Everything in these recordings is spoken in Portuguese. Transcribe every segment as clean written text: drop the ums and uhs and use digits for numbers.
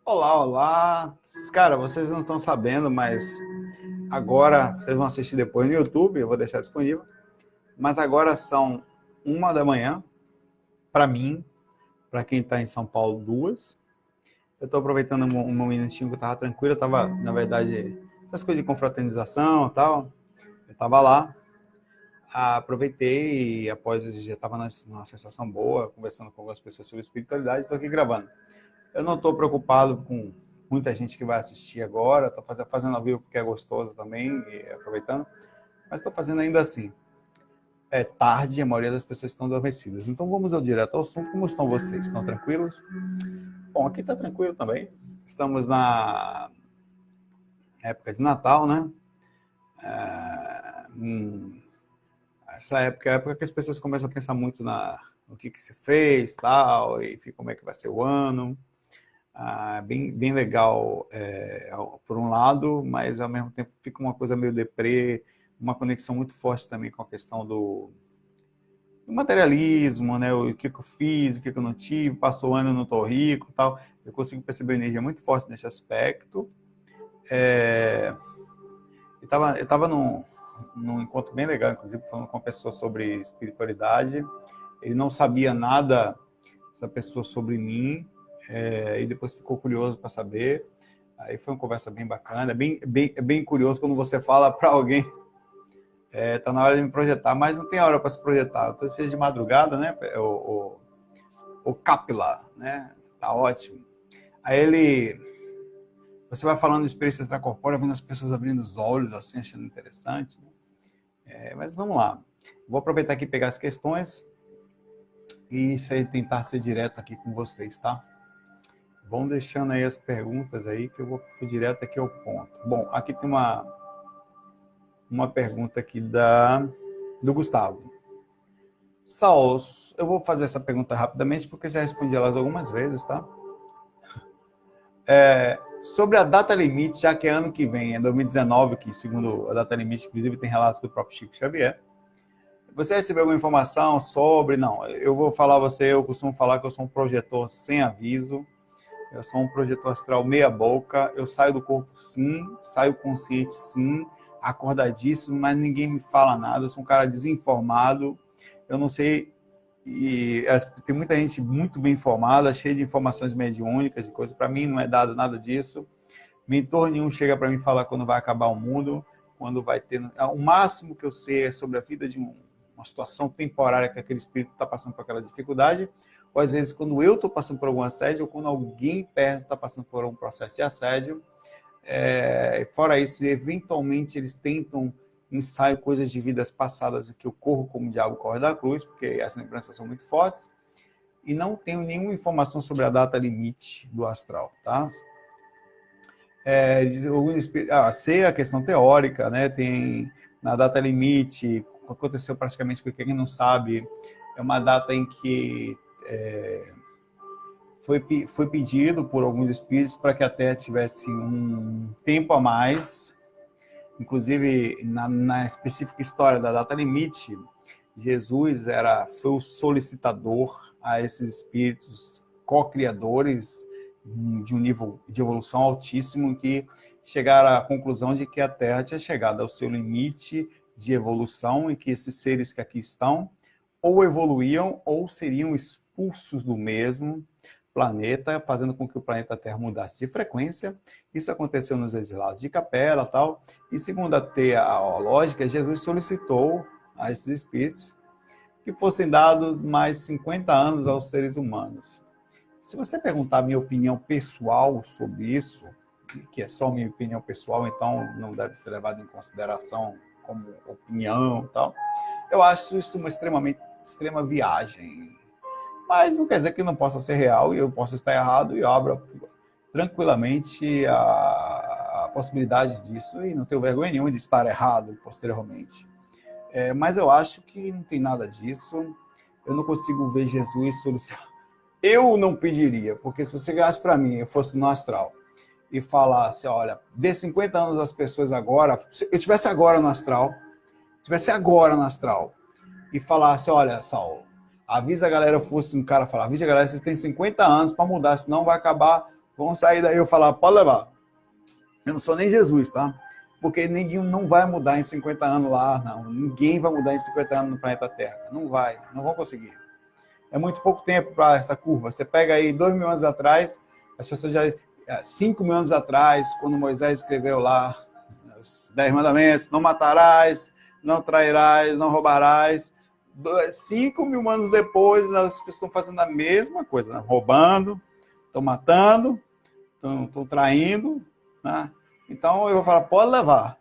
Olá, olá. Cara, vocês não estão sabendo, mas agora vocês vão assistir depois no YouTube, eu vou deixar disponível. Mas agora são 1 da manhã, para mim, para quem está em São Paulo, 2. Eu estou aproveitando um minutinho que eu estava tranquilo, eu estava, na verdade, essas coisas de confraternização e tal. Eu estava lá, aproveitei e após já estava numa sensação boa, conversando com algumas pessoas sobre espiritualidade, estou aqui gravando. Eu não estou preocupado com muita gente que vai assistir agora, estou fazendo ao vivo porque é gostoso também, e aproveitando, mas estou fazendo ainda assim. É tarde e a maioria das pessoas estão adormecidas. Então vamos ao direto ao assunto. Como estão vocês? Estão tranquilos? Bom, aqui está tranquilo também. Estamos na época de Natal, né? Essa época é a época que as pessoas começam a pensar muito no que se fez, tal, e como é que vai ser o ano. Bem legal, por um lado, mas ao mesmo tempo fica uma coisa meio deprê, uma conexão muito forte também com a questão do materialismo, né? O que eu fiz, o que eu não tive, passou o ano, eu não estou rico, tal. Eu consigo perceber uma energia muito forte nesse aspecto. Eu estava num encontro bem legal, inclusive falando com uma pessoa sobre espiritualidade. Ele não sabia nada, essa pessoa, sobre mim, e depois ficou curioso para saber. Aí foi uma conversa bem bacana, bem curioso quando você fala para alguém, tá na hora de me projetar, mas não tem hora para se projetar. Então, seja de madrugada, né? O Capila, né? Tá ótimo. Aí você vai falando de experiência extracorpórea, vendo as pessoas abrindo os olhos, assim, achando interessante. Né? Mas vamos lá. Vou aproveitar aqui e pegar as questões e tentar ser direto aqui com vocês, tá? Vão deixando aí as perguntas aí, que eu vou direto aqui ao ponto. Bom, aqui tem uma pergunta aqui do Gustavo. Saulo, eu vou fazer essa pergunta rapidamente, porque já respondi elas algumas vezes, tá? Sobre a data limite, já que é ano que vem, é 2019, que segundo a data limite, inclusive tem relatos do próprio Chico Xavier. Você recebeu alguma informação sobre? Não, eu vou falar a você, eu costumo falar que eu sou um projetor sem aviso, eu sou um projetor astral meia boca, eu saio do corpo sim, saio consciente sim, acordadíssimo, mas ninguém me fala nada, eu sou um cara desinformado, eu não sei, e tem muita gente muito bem informada, cheia de informações mediúnicas, de coisas, para mim não é dado nada disso, mentor nenhum chega para mim falar quando vai acabar o mundo, quando vai ter, o máximo que eu sei é sobre a vida de uma situação temporária que aquele espírito está passando por aquela dificuldade, ou às vezes quando eu estou passando por algum assédio, ou quando alguém perto está passando por um processo de assédio. Fora isso, eventualmente eles tentam ensaio coisas de vidas passadas que eu corro como o diabo corre da cruz, porque essas lembranças são muito fortes, e não tenho nenhuma informação sobre a data limite do astral, tá? Sei a questão teórica, né? Tem na data limite, aconteceu praticamente com quem não sabe, é uma data em que foi pedido por alguns espíritos para que a Terra tivesse um tempo a mais. Inclusive, na específica história da data limite, Jesus foi o solicitador a esses espíritos co-criadores de um nível de evolução altíssimo, que chegaram à conclusão de que a Terra tinha chegado ao seu limite de evolução e que esses seres que aqui estão ou evoluíam ou seriam expulsos do mesmo planeta, fazendo com que o planeta Terra mudasse de frequência. Isso aconteceu nos exilados de Capela, tal. E segundo a lógica, Jesus solicitou a esses espíritos que fossem dados mais 50 anos aos seres humanos. Se você perguntar a minha opinião pessoal sobre isso, que é só minha opinião pessoal, então não deve ser levado em consideração como opinião e tal, eu acho isso uma extrema viagem. Mas não quer dizer que não possa ser real e eu possa estar errado, e eu abro tranquilamente a possibilidade disso e não tenho vergonha nenhuma de estar errado posteriormente. Mas eu acho que não tem nada disso. Eu não consigo ver Jesus solucionar. Eu não pediria, porque se você chegasse para mim, eu fosse no astral e falasse, olha, dê 50 anos às pessoas agora, se eu estivesse agora no astral, e falasse, olha, Saulo, avisa a galera, fosse um cara falar, avisa a galera, vocês têm 50 anos para mudar, senão vai acabar Vão sair daí e eu falar, pode levar. Eu não sou nem Jesus, tá? Porque ninguém não vai mudar em 50 anos lá, não. Ninguém vai mudar em 50 anos no planeta Terra. Não vai, não vão conseguir. É muito pouco tempo para essa curva. Você pega aí 2.000 anos atrás, as pessoas já... 5.000 anos atrás, quando Moisés escreveu lá os 10 mandamentos, não matarás, não trairás, não roubarás. 5.000 anos depois, as pessoas estão fazendo a mesma coisa, né? Roubando, estão matando, estão traindo, né? Então, eu vou falar, pode levar.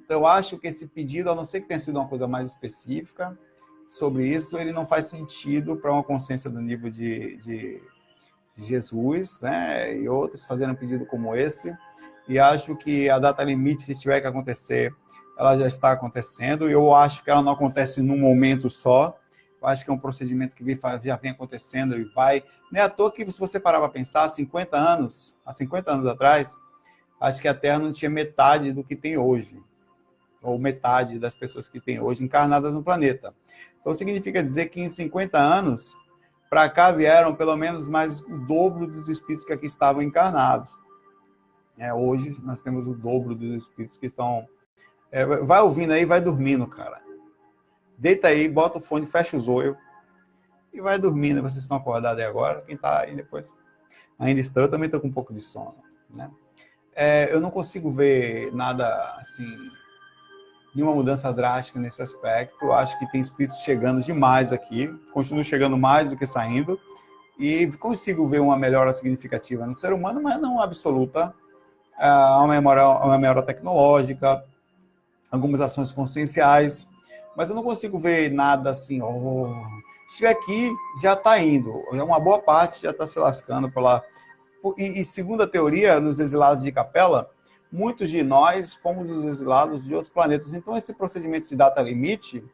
Então, eu acho que esse pedido, a não ser que tenha sido uma coisa mais específica sobre isso, ele não faz sentido para uma consciência do nível de Jesus, né? E outros fazendo um pedido como esse. E acho que a data limite, se tiver que acontecer, ela já está acontecendo. Eu acho que ela não acontece num momento só. Eu acho que é um procedimento que já vem acontecendo e vai... Não é à toa que, se você parar para pensar, há 50 anos atrás, acho que a Terra não tinha metade do que tem hoje, ou metade das pessoas que tem hoje encarnadas no planeta. Então, significa dizer que em 50 anos, para cá vieram pelo menos mais o dobro dos espíritos que aqui estavam encarnados. Hoje, nós temos o dobro dos espíritos que estão... vai ouvindo aí, vai dormindo, cara. Deita aí, bota o fone, fecha os olhos e vai dormindo. Vocês estão acordados aí agora? Quem está aí depois? Ainda estou, eu também estou com um pouco de sono, né? Eu não consigo ver nada, assim, nenhuma mudança drástica nesse aspecto. Acho que tem espíritos chegando demais aqui, continuam chegando mais do que saindo, e consigo ver uma melhora significativa no ser humano, mas não absoluta. Uma melhora tecnológica, algumas ações conscienciais, mas eu não consigo ver nada assim, se estiver aqui, já está indo, uma boa parte já está se lascando por lá. E segundo a teoria, nos exilados de Capela, muitos de nós fomos os exilados de outros planetas. Então, esse procedimento de data limite,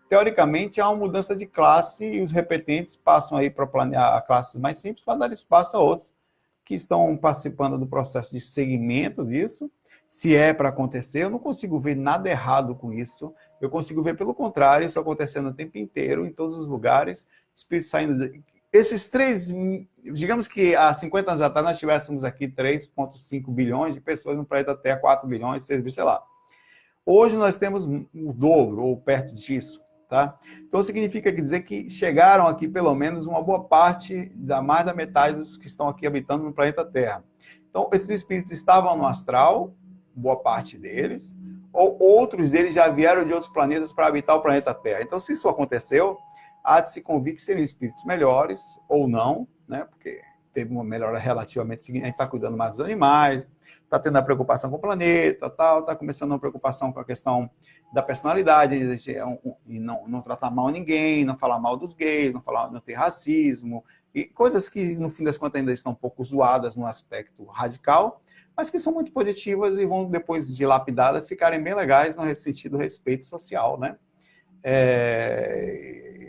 teoricamente, é uma mudança de classe e os repetentes passam aí para classes mais simples para dar espaço a outros que estão participando do processo de segmento disso. Se é para acontecer, eu não consigo ver nada errado com isso. Eu consigo ver, pelo contrário, isso acontecendo o tempo inteiro, em todos os lugares, espíritos saindo... Esses 3, digamos que há 50 anos atrás nós tivéssemos aqui 3,5 bilhões de pessoas no planeta Terra, 4 bilhões, 6 bilhões, sei lá. Hoje nós temos o dobro, ou perto disso, tá? Então significa dizer que chegaram aqui pelo menos uma boa parte, mais da metade dos que estão aqui habitando no planeta Terra. Então esses espíritos estavam no astral, boa parte deles, ou outros deles já vieram de outros planetas para habitar o planeta Terra. Então, se isso aconteceu, há de se convir que seriam espíritos melhores ou não, né? Porque teve uma melhora relativamente seguinte, a gente está cuidando mais dos animais, está tendo a preocupação com o planeta, está começando uma preocupação com a questão da personalidade, e não tratar mal ninguém, não falar mal dos gays, não ter racismo, e coisas que, no fim das contas, ainda estão um pouco zoadas no aspecto radical, mas que são muito positivas e vão, depois de lapidadas, ficarem bem legais no sentido do respeito social, né?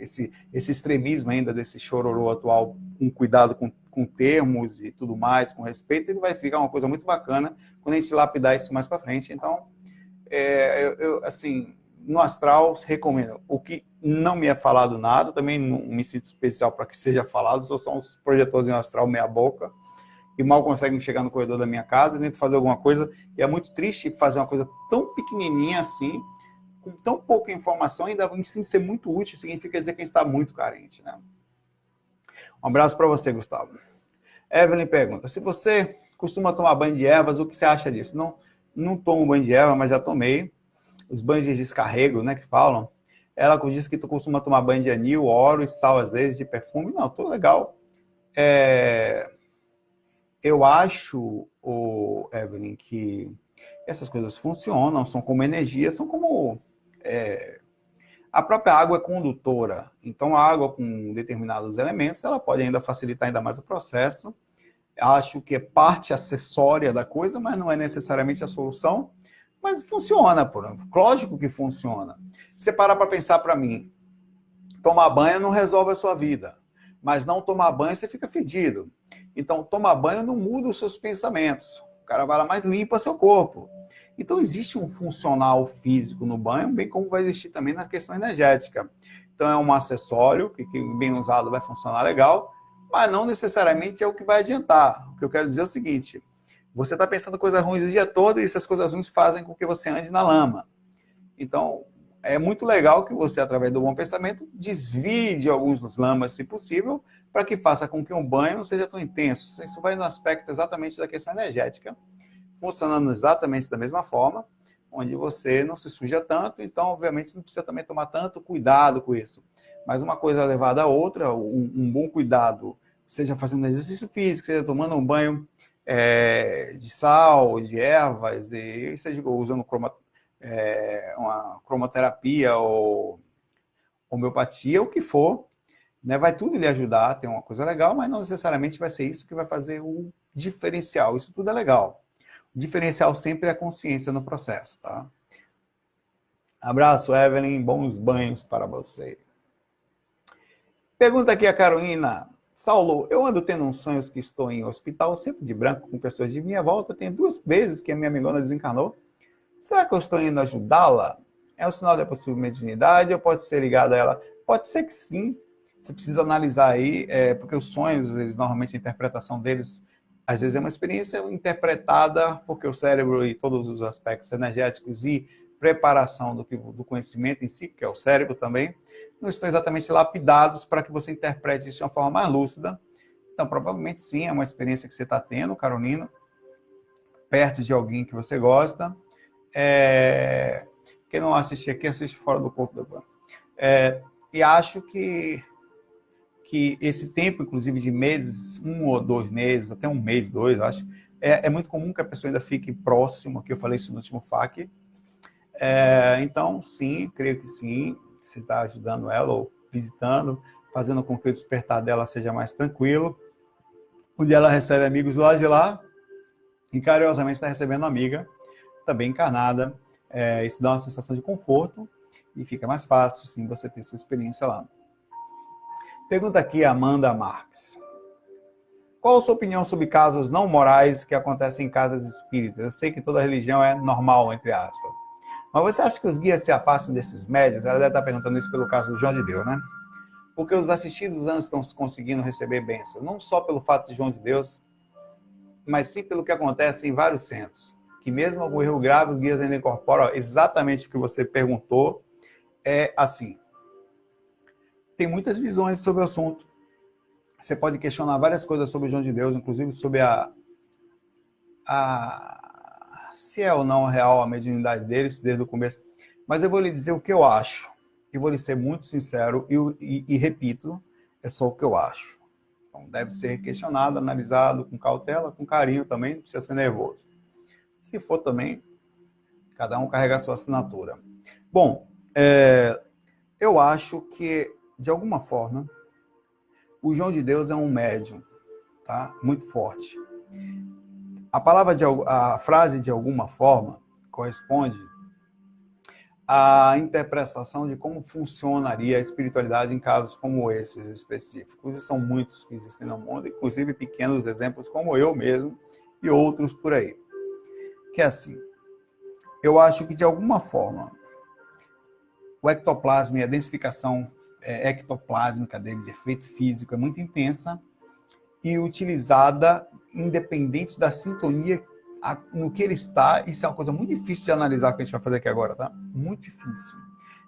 Esse extremismo ainda desse chororô atual, com cuidado com termos e tudo mais, com respeito, ele vai ficar uma coisa muito bacana quando a gente lapidar isso mais para frente. Então, assim, no astral, recomendo. O que não me é falado nada, também não me sinto especial para que seja falado, sou só uns projetores em astral meia boca, e mal conseguem chegar no corredor da minha casa, tento fazer alguma coisa, e é muito triste fazer uma coisa tão pequenininha assim, com tão pouca informação, ainda em sim ser muito útil, significa dizer que a gente está muito carente, né? Um abraço para você, Gustavo. Evelyn pergunta, se você costuma tomar banho de ervas, o que você acha disso? Não tomo banho de erva, mas já tomei. Os banhos de descarrego, né, que falam. Ela diz que tu costuma tomar banho de anil, óleo e sal, às vezes, de perfume. Não, tudo legal. Eu acho, Evelyn, que essas coisas funcionam, são como energia, são como... A própria água é condutora, então a água com determinados elementos, ela pode ainda facilitar ainda mais o processo. Acho que é parte acessória da coisa, mas não é necessariamente a solução. Mas funciona, lógico que funciona. Se você parar para pensar para mim, tomar banho não resolve a sua vida, mas não tomar banho você fica fedido. Então, tomar banho não muda os seus pensamentos. O cara vai lá, mais limpa seu corpo. Então, existe um funcional físico no banho, bem como vai existir também na questão energética. Então, é um acessório que bem usado vai funcionar legal, mas não necessariamente é o que vai adiantar. O que eu quero dizer é o seguinte: você está pensando coisas ruins o dia todo e essas coisas ruins fazem com que você ande na lama. Então, é muito legal que você, através do bom pensamento, desvie de alguns dos lamas, se possível, para que faça com que um banho não seja tão intenso. Isso vai no aspecto exatamente da questão energética, funcionando exatamente da mesma forma, onde você não se suja tanto, então, obviamente, você não precisa também tomar tanto cuidado com isso. Mas uma coisa levada a outra, um bom cuidado, seja fazendo exercício físico, seja tomando um banho de sal, de ervas, e seja usando uma cromoterapia ou homeopatia, o que for, né, vai tudo lhe ajudar, tem uma coisa legal, mas não necessariamente vai ser isso que vai fazer o diferencial. Isso tudo é legal. O diferencial sempre é a consciência no processo, tá? Abraço, Evelyn, bons banhos para você. Pergunta aqui a Carolina. Saulo, eu ando tendo uns sonhos que estou em hospital, sempre de branco, com pessoas de minha volta. Tem 2 vezes que a minha amigona desencarnou. Será que eu estou indo ajudá-la? É um sinal da possível mediunidade ou pode ser ligado a ela? Pode ser que sim. Você precisa analisar aí, porque os sonhos, eles normalmente a interpretação deles, às vezes é uma experiência interpretada, porque o cérebro e todos os aspectos energéticos e preparação do conhecimento em si, que é o cérebro também, não estão exatamente lapidados para que você interprete isso de uma forma mais lúcida. Então, provavelmente sim, é uma experiência que você está tendo, Carolina, perto de alguém que você gosta. Quem não assiste aqui, assiste fora do corpo do banco. E acho que esse tempo, inclusive de meses, 1 ou 2 meses, até 1 mês, 2, acho, é muito comum que a pessoa ainda fique próxima, que eu falei isso no último FAQ. Então, sim, creio que sim, você está ajudando ela ou visitando, fazendo com que o despertar dela seja mais tranquilo. Um dia ela recebe amigos lá de lá e carinhosamente está recebendo uma amiga, também encarnada. Isso dá uma sensação de conforto e fica mais fácil, sim, você ter sua experiência lá. Pergunta aqui a Amanda Marques. Qual a sua opinião sobre casos não morais que acontecem em casas espíritas? Eu sei que toda religião é normal, entre aspas. Mas você acha que os guias se afastam desses médios? Ela deve estar perguntando isso pelo caso do João de Deus, né? Porque os assistidos não estão conseguindo receber bênçãos, não só pelo fato de João de Deus, mas sim pelo que acontece em vários centros. Que mesmo algum erro grave, os guias ainda incorporam exatamente o que você perguntou. É assim. Tem muitas visões sobre o assunto. Você pode questionar várias coisas sobre o João de Deus, inclusive sobre se é ou não real a mediunidade deles desde o começo. Mas eu vou lhe dizer o que eu acho. E vou lhe ser muito sincero e repito, é só o que eu acho. Então, deve ser questionado, analisado com cautela, com carinho também, não precisa ser nervoso. Se for também, cada um carrega a sua assinatura. Bom, eu acho que, de alguma forma, o João de Deus é um médium, tá? Muito forte. A frase de alguma forma corresponde à interpretação de como funcionaria a espiritualidade em casos como esses específicos. E são muitos que existem no mundo, inclusive pequenos exemplos como eu mesmo e outros por aí. Que é assim, eu acho que de alguma forma o ectoplasma e a densificação ectoplásmica dele de efeito físico é muito intensa e utilizada independente da sintonia no que ele está. Isso é uma coisa muito difícil de analisar, que a gente vai fazer aqui agora, tá? Muito difícil.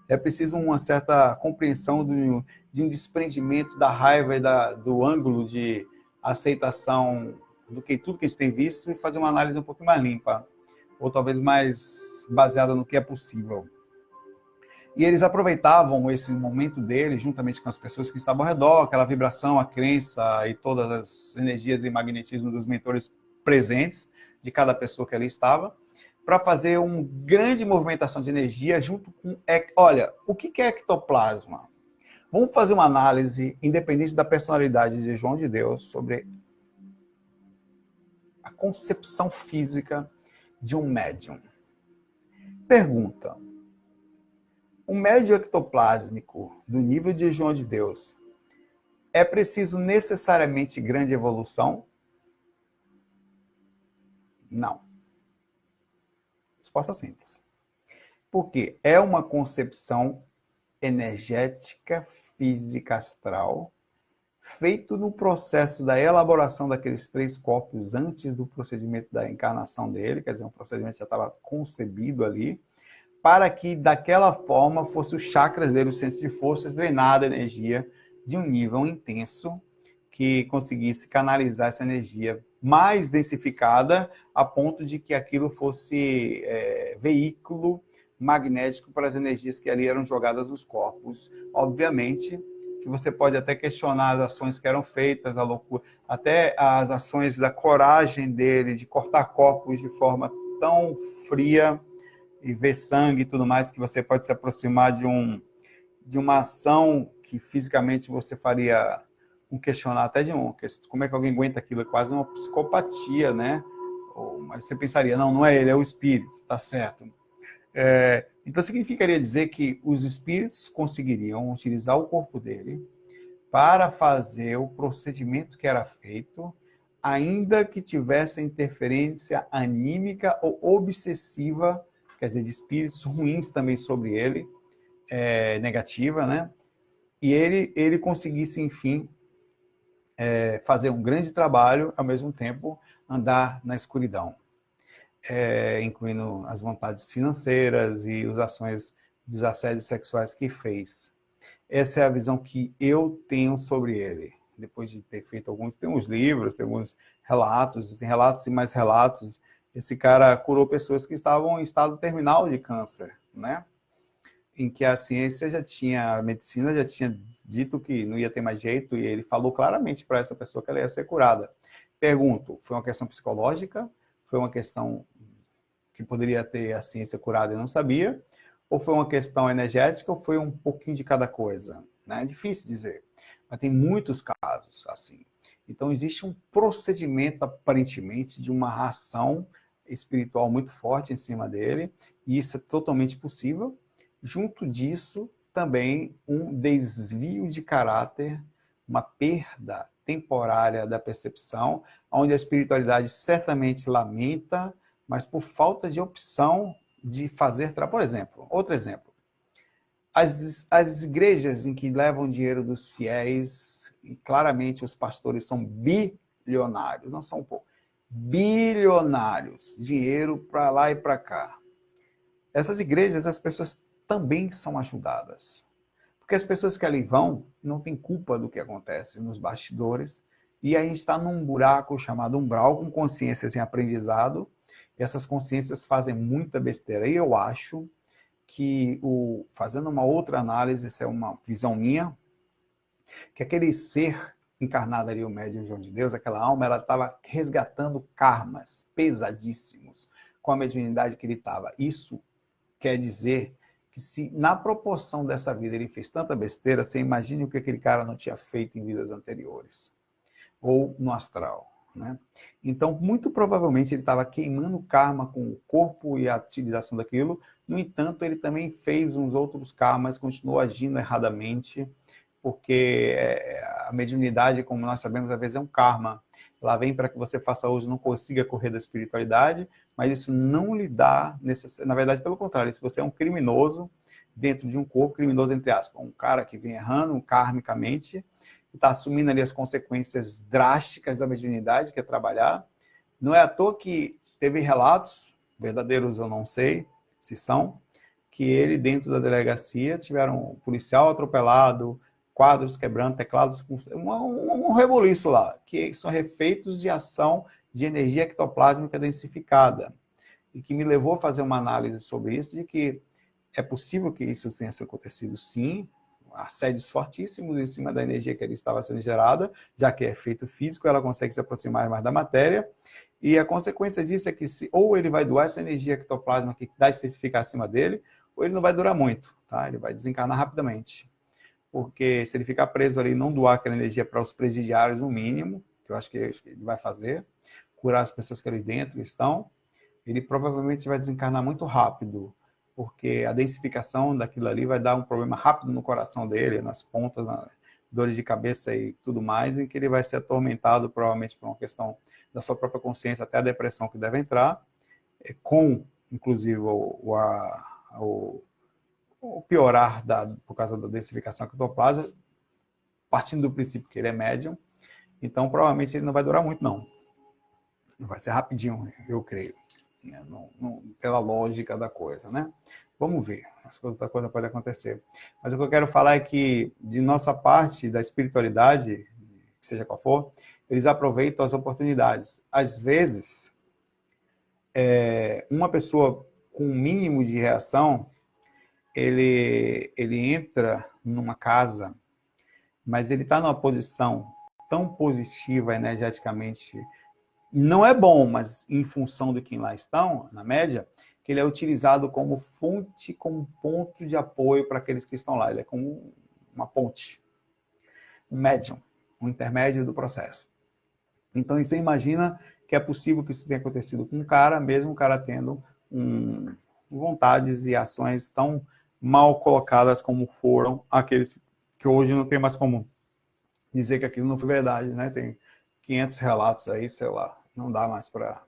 É preciso uma certa compreensão de um desprendimento da raiva e do ângulo de aceitação do que tudo que a gente tem visto e fazer uma análise um pouco mais limpa, ou talvez mais baseada no que é possível. E eles aproveitavam esse momento deles, juntamente com as pessoas que estavam ao redor, aquela vibração, a crença e todas as energias e magnetismo dos mentores presentes, de cada pessoa que ali estava, para fazer uma grande movimentação de energia junto com... Olha, o que é ectoplasma? Vamos fazer uma análise, independente da personalidade de João de Deus, sobre a concepção física de um médium. Pergunta: um médium ectoplásmico do nível de João de Deus, é preciso necessariamente grande evolução? Não. Resposta simples. Porque é uma concepção energética, física, astral, feito no processo da elaboração daqueles 3 corpos antes do procedimento da encarnação dele, quer dizer, um procedimento já estava concebido ali, para que daquela forma fosse os chakras dele, os centros de forças, drenada a energia de um nível intenso, que conseguisse canalizar essa energia mais densificada, a ponto de que aquilo fosse veículo magnético para as energias que ali eram jogadas nos corpos. Obviamente que você pode até questionar as ações que eram feitas, a loucura, até as ações da coragem dele de cortar corpos de forma tão fria e ver sangue e tudo mais, que você pode se aproximar de uma ação que fisicamente você faria questionar até como é que alguém aguenta aquilo, é quase uma psicopatia, né? Mas você pensaria, não é ele, é o espírito, tá certo. Então significaria dizer que os espíritos conseguiriam utilizar o corpo dele para fazer o procedimento que era feito, ainda que tivesse interferência anímica ou obsessiva, quer dizer, de espíritos ruins também sobre ele, negativa, né? E ele conseguisse, enfim, fazer um grande trabalho, ao mesmo tempo andar na escuridão, incluindo as vontades financeiras e as ações dos assédios sexuais que fez. Essa é a visão que eu tenho sobre ele. Depois de ter feito tem uns livros, tem alguns relatos, tem relatos e mais relatos. Esse cara curou pessoas que estavam em estado terminal de câncer, né? Em que a ciência a medicina já tinha dito que não ia ter mais jeito, e ele falou claramente para essa pessoa que ela ia ser curada. Pergunto, foi uma questão psicológica? Foi uma questão que poderia ter a ciência curada e não sabia? Ou foi uma questão energética, ou foi um pouquinho de cada coisa? Né? É difícil dizer, mas tem muitos casos assim. Então, existe um procedimento, aparentemente, de uma ração espiritual muito forte em cima dele, e isso é totalmente possível. Junto disso, também um desvio de caráter, uma perda temporária da percepção, onde a espiritualidade certamente lamenta, mas por falta de opção de fazer... Por exemplo, outro exemplo, as igrejas em que levam dinheiro dos fiéis, e claramente os pastores são bilionários, não são poucos, bilionários, dinheiro para lá e para cá. Essas igrejas, as pessoas também são ajudadas. Porque as pessoas que ali vão não têm culpa do que acontece nos bastidores, e a gente está num buraco chamado umbral, com consciências em aprendizado, e essas consciências fazem muita besteira. E eu acho que, fazendo uma outra análise, essa é uma visão minha, que aquele ser encarnado ali, o médium João de Deus, aquela alma, ela estava resgatando karmas pesadíssimos com a mediunidade que ele estava. Isso quer dizer que, se na proporção dessa vida ele fez tanta besteira, você imagine o que aquele cara não tinha feito em vidas anteriores, ou no astral, né? Então, muito provavelmente ele estava queimando karma com o corpo e a utilização daquilo. No entanto, ele também fez uns outros karmas, continuou agindo erradamente, porque a mediunidade, como nós sabemos, às vezes é um karma. Ela vem para que você faça hoje, não consiga correr da espiritualidade, mas isso não lhe dá, na verdade, pelo contrário, se você é um criminoso dentro de um corpo, criminoso entre aspas, um cara que vem errando karmicamente, está assumindo ali as consequências drásticas da mediunidade, que é trabalhar. Não é à toa que teve relatos, verdadeiros eu não sei se são, que ele, dentro da delegacia, tiveram um policial atropelado, quadros quebrando, teclados com um reboliço lá, que são efeitos de ação de energia ectoplásmica densificada, e que me levou a fazer uma análise sobre isso, de que é possível que isso tenha acontecido, sim, assédios fortíssimos em cima da energia que ali estava sendo gerada, já que é efeito físico, ela consegue se aproximar mais da matéria, e a consequência disso é que, ou ele vai doar essa energia ectoplásmica que dá de ficar acima dele, ou ele não vai durar muito, tá? Ele vai desencarnar rapidamente. Porque se ele ficar preso ali e não doar aquela energia para os presidiários, no mínimo, que eu acho que ele vai fazer, curar as pessoas que ali dentro estão, ele provavelmente vai desencarnar muito rápido, porque a densificação daquilo ali vai dar um problema rápido no coração dele, nas pontas, dores de cabeça e tudo mais, em que ele vai ser atormentado, provavelmente por uma questão da sua própria consciência, até a depressão que deve entrar, com, inclusive, o piorar por causa da densificação ectoplasma, partindo do princípio que ele é médium, então provavelmente ele não vai durar muito, não. Vai ser rapidinho, eu creio, né? Pela lógica da coisa, né? Vamos ver, outra coisa pode acontecer. Mas o que eu quero falar é que, de nossa parte, da espiritualidade, seja qual for, eles aproveitam as oportunidades. Às vezes, uma pessoa com um mínimo de reação, ele entra numa casa, mas ele está numa posição tão positiva energeticamente, não é bom, mas em função de quem lá estão, na média, que ele é utilizado como fonte, como ponto de apoio para aqueles que estão lá. Ele é como uma ponte, um médium, um intermédio do processo. Então, você imagina que é possível que isso tenha acontecido com um cara, mesmo o cara tendo vontades e ações tão mal colocadas como foram aqueles que hoje não tem mais como dizer que aquilo não foi verdade, né? Tem 500 relatos aí, sei lá, não dá mais para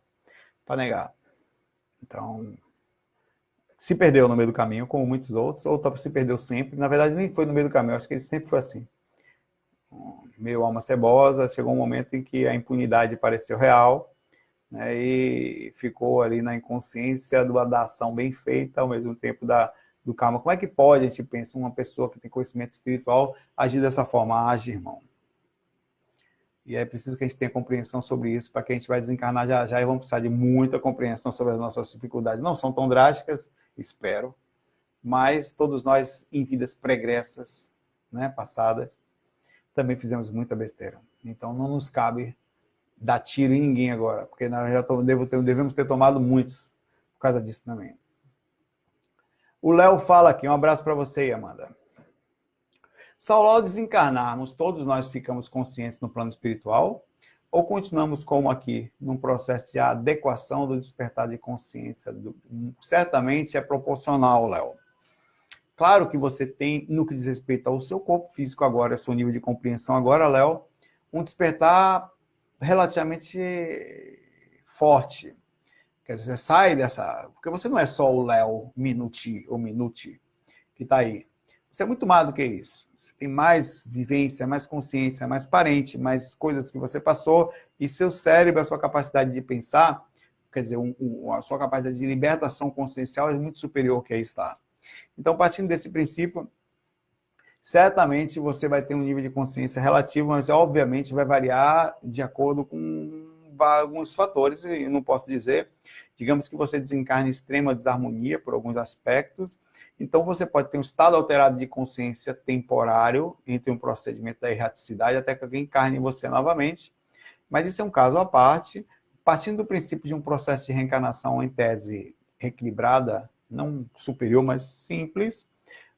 negar. Então, se perdeu no meio do caminho, como muitos outros, ou se perdeu sempre. Na verdade, nem foi no meio do caminho, acho que ele sempre foi assim. Meio alma cebosa, chegou um momento em que a impunidade pareceu real, né, e ficou ali na inconsciência da ação bem feita, ao mesmo tempo do karma. Como é que pode, a gente pensa, uma pessoa que tem conhecimento espiritual agir dessa forma? Age, irmão. E é preciso que a gente tenha compreensão sobre isso, para que a gente vai desencarnar já já, e vamos precisar de muita compreensão sobre as nossas dificuldades. Não são tão drásticas, espero, mas todos nós, em vidas pregressas, né, passadas, também fizemos muita besteira. Então não nos cabe dar tiro em ninguém agora, porque nós já devemos ter tomado muitos por causa disso também. O Léo fala aqui, um abraço para você, Amanda. Saulo, ao desencarnarmos, todos nós ficamos conscientes no plano espiritual ou continuamos como aqui, num processo de adequação do despertar de consciência? Certamente é proporcional, Léo. Claro que você tem, no que diz respeito ao seu corpo físico agora, seu nível de compreensão agora, Léo, um despertar relativamente forte. Quer dizer, você sai dessa... Porque você não é só o Léo Minuti ou Minuti que está aí. Você é muito mais do que isso. Você tem mais vivência, mais consciência, mais parente, mais coisas que você passou, e seu cérebro, a sua capacidade de pensar, quer dizer, a sua capacidade de libertação consciencial é muito superior que aí está. Então, partindo desse princípio, certamente você vai ter um nível de consciência relativo, mas obviamente vai variar de acordo com alguns fatores, e não posso dizer, digamos que você desencarna em extrema desarmonia por alguns aspectos, então você pode ter um estado alterado de consciência temporário entre um procedimento da erraticidade até que alguém encarne em você novamente, mas isso é um caso à parte, partindo do princípio de um processo de reencarnação em tese equilibrada, não superior, mas simples,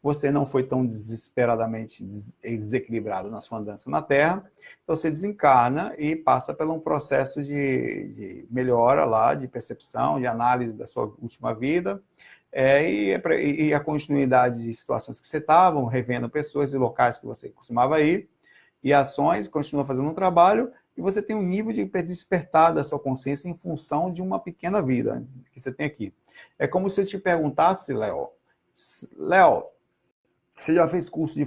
você não foi tão desesperadamente desequilibrado na sua andança na Terra, então você desencarna e passa por um processo de melhora lá, de percepção, de análise da sua última vida, e a continuidade de situações que você estava, revendo pessoas e locais que você costumava ir, e ações, continua fazendo um trabalho, e você tem um nível de despertar da sua consciência em função de uma pequena vida que você tem aqui. É como se eu te perguntasse, Léo, você já fez curso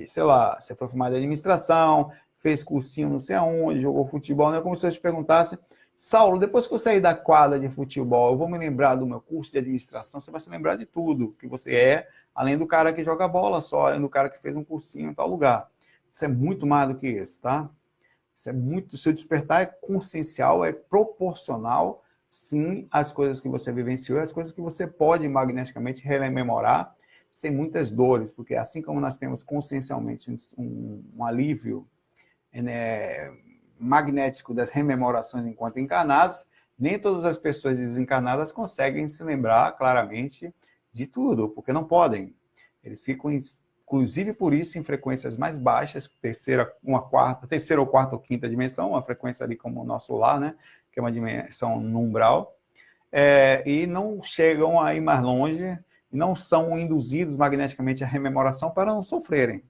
sei lá, você foi formado em administração, fez cursinho não sei aonde, jogou futebol, não é como se eu te perguntasse, Saulo, depois que eu sair da quadra de futebol, eu vou me lembrar do meu curso de administração, você vai se lembrar de tudo que você é, além do cara que joga bola só, além do cara que fez um cursinho em tal lugar. Isso é muito mais do que isso, tá? Isso é muito, o seu despertar é consciencial, é proporcional, sim, às coisas que você vivenciou, às coisas que você pode magneticamente rememorar, sem muitas dores, porque assim como nós temos consciencialmente um alívio, né, magnético das rememorações enquanto encarnados, nem todas as pessoas desencarnadas conseguem se lembrar claramente de tudo, porque não podem. Eles ficam, inclusive por isso, em frequências mais baixas, terceira ou quarta ou quinta dimensão, uma frequência ali como o nosso lar, né, que é uma dimensão no umbral, e não chegam a ir mais longe, não são induzidos magneticamente à rememoração para não sofrerem.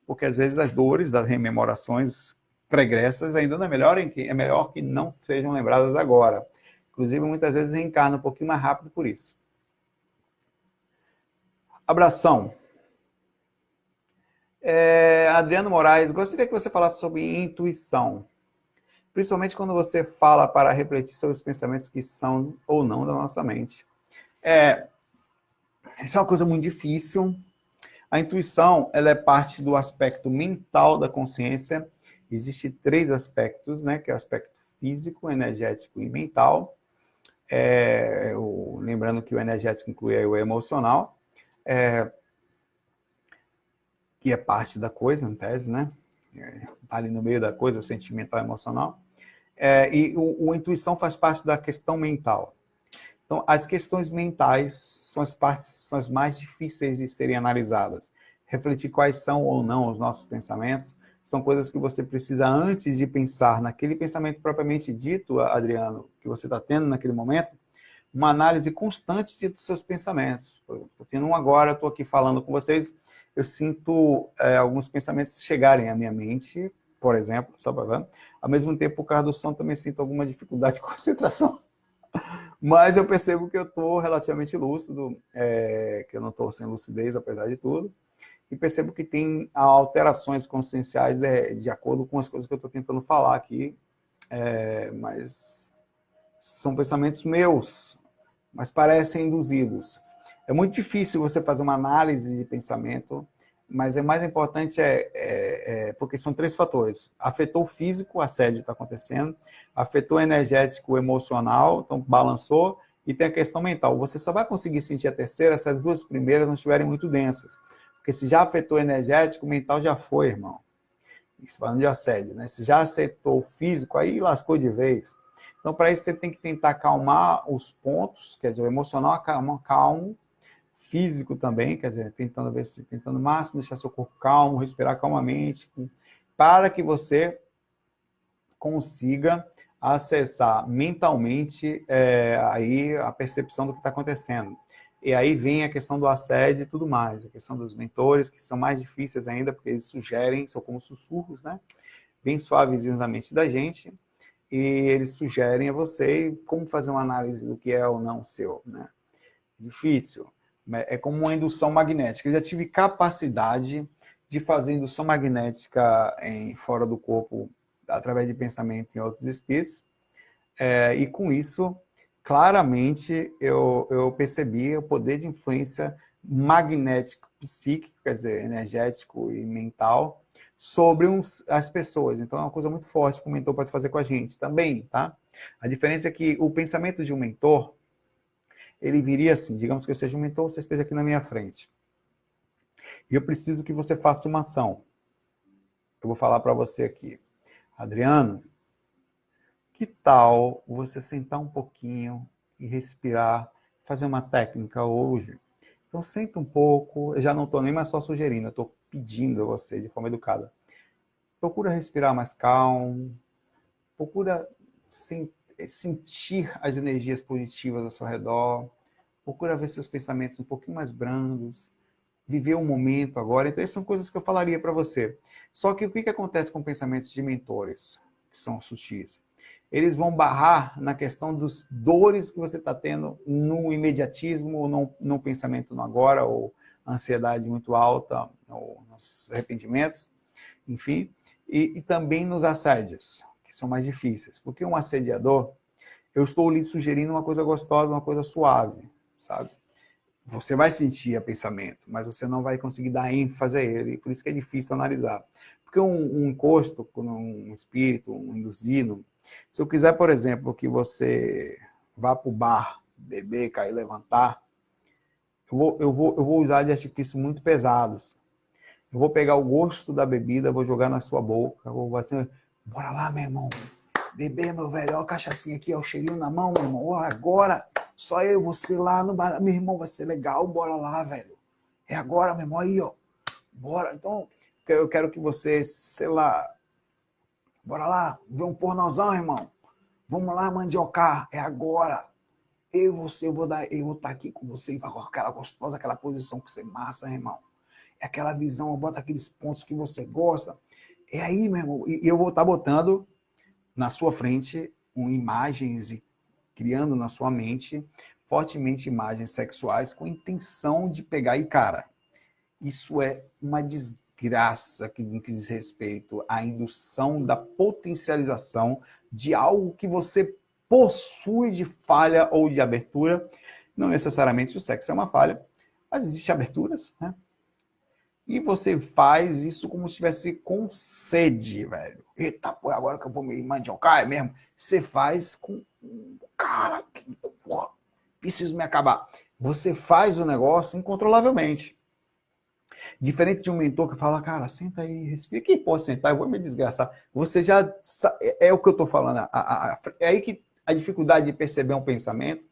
Porque às vezes as dores das rememorações pregressas ainda não é melhor que não sejam lembradas agora. Inclusive, muitas vezes reencarna um pouquinho mais rápido por isso. Abração. Adriano Moraes, gostaria que você falasse sobre intuição. Principalmente quando você fala para refletir sobre os pensamentos que são ou não da nossa mente. Essa é uma coisa muito difícil. A intuição, ela é parte do aspecto mental da consciência. Existem 3 aspectos, né? Que é o aspecto físico, energético e mental. Lembrando que o energético inclui aí o emocional, que é parte da coisa, em tese, né? Está ali no meio da coisa, o sentimental e emocional. E a intuição faz parte da questão mental. Então, as questões mentais são as mais difíceis de serem analisadas. Refletir quais são ou não os nossos pensamentos são coisas que você precisa, antes de pensar naquele pensamento propriamente dito, Adriano, que você está tendo naquele momento, uma análise constante dos seus pensamentos. Estou tendo um agora, estou aqui falando com vocês, eu sinto alguns pensamentos chegarem à minha mente, por exemplo, só para ver. Ao mesmo tempo, por causa do som, também sinto alguma dificuldade de concentração. Mas eu percebo que eu estou relativamente lúcido, que eu não estou sem lucidez, apesar de tudo. E percebo que tem alterações conscienciais de acordo com as coisas que eu estou tentando falar aqui. Mas são pensamentos meus, mas parecem induzidos. É muito difícil você fazer uma análise de pensamento, mas o mais importante porque são 3 fatores. Afetou o físico, o assédio está acontecendo, afetou o energético, o emocional, então balançou, e tem a questão mental. Você só vai conseguir sentir a terceira se as 2 primeiras não estiverem muito densas. Porque se já afetou o energético, o mental já foi, irmão. Isso falando de assédio, né? Se já afetou o físico, aí lascou de vez. Então, para isso, você tem que tentar acalmar os pontos, quer dizer, o emocional calmo, físico também, quer dizer, tentando o máximo deixar seu corpo calmo, respirar calmamente, para que você consiga acessar mentalmente aí a percepção do que está acontecendo. E aí vem a questão do assédio e tudo mais, a questão dos mentores, que são mais difíceis ainda, porque eles sugerem, são como sussurros, né? Bem suavezinhos na mente da gente, e eles sugerem a você como fazer uma análise do que é ou não seu, né? Difícil. É como uma indução magnética. Eu já tive capacidade de fazer indução magnética fora do corpo através de pensamento em outros espíritos. E com isso, claramente, eu percebi o poder de influência magnético, psíquico, quer dizer, energético e mental, sobre as pessoas. Então, é uma coisa muito forte que o mentor pode fazer com a gente também, tá? A diferença é que o pensamento de um mentor, ele viria assim, digamos que eu seja um mentor, você esteja aqui na minha frente. E eu preciso que você faça uma ação. Eu vou falar para você aqui. Adriano, que tal você sentar um pouquinho e respirar, fazer uma técnica hoje? Então, senta um pouco, eu já não estou nem mais só sugerindo, eu estou pedindo a você de forma educada. Procura respirar mais calmo, procura sentir as energias positivas ao seu redor, procura ver seus pensamentos um pouquinho mais brandos, viver o momento agora. Então, essas são coisas que eu falaria para você. Só que o que acontece com pensamentos de mentores, que são sutis? Eles vão barrar na questão dos dores que você está tendo no imediatismo, ou no pensamento no agora, ou ansiedade muito alta, ou nos arrependimentos, enfim, e também nos assédios, que são mais difíceis. Porque um assediador, eu estou lhe sugerindo uma coisa gostosa, uma coisa suave, sabe? Você vai sentir a pensamento, mas você não vai conseguir dar ênfase a ele, e por isso que é difícil analisar. Porque um encosto, um espírito, um induzido, se eu quiser, por exemplo, que você vá para o bar, beber, cair, levantar, eu vou usar de artifícios muito pesados. Eu vou pegar o gosto da bebida, vou jogar na sua boca, vou assim, bora lá, meu irmão, beber, meu velho, ó a cachaçinha aqui, ó, o cheirinho na mão, meu irmão, ó, agora, só eu e você lá no bar, meu irmão, vai ser legal, bora lá, velho. É agora, meu irmão, aí, ó, bora. Então, eu quero que você, sei lá, bora lá, ver um pornozão, irmão. Vamos lá, mandiocar, é agora. Eu e você, eu vou estar aqui com você, com aquela gostosa, aquela posição que você massa, irmão. É aquela visão, eu boto aqueles pontos que você gosta. É aí, meu irmão. E eu vou estar botando na sua frente imagens e criando na sua mente fortemente imagens sexuais com intenção de pegar. E, cara, isso é uma graça que diz respeito à indução da potencialização de algo que você possui de falha ou de abertura. Não necessariamente o sexo é uma falha, mas existem aberturas, né? E você faz isso como se estivesse com sede, velho. Eita, pô, agora que eu vou me mandiocar, é mesmo? Você faz com... Cara, porra, preciso me acabar. Você faz o negócio incontrolavelmente. Diferente de um mentor que fala, cara, senta aí, respira. Quem pode sentar? Eu vou me desgraçar. Você já... É o que eu estou falando. É aí que a dificuldade de perceber um pensamento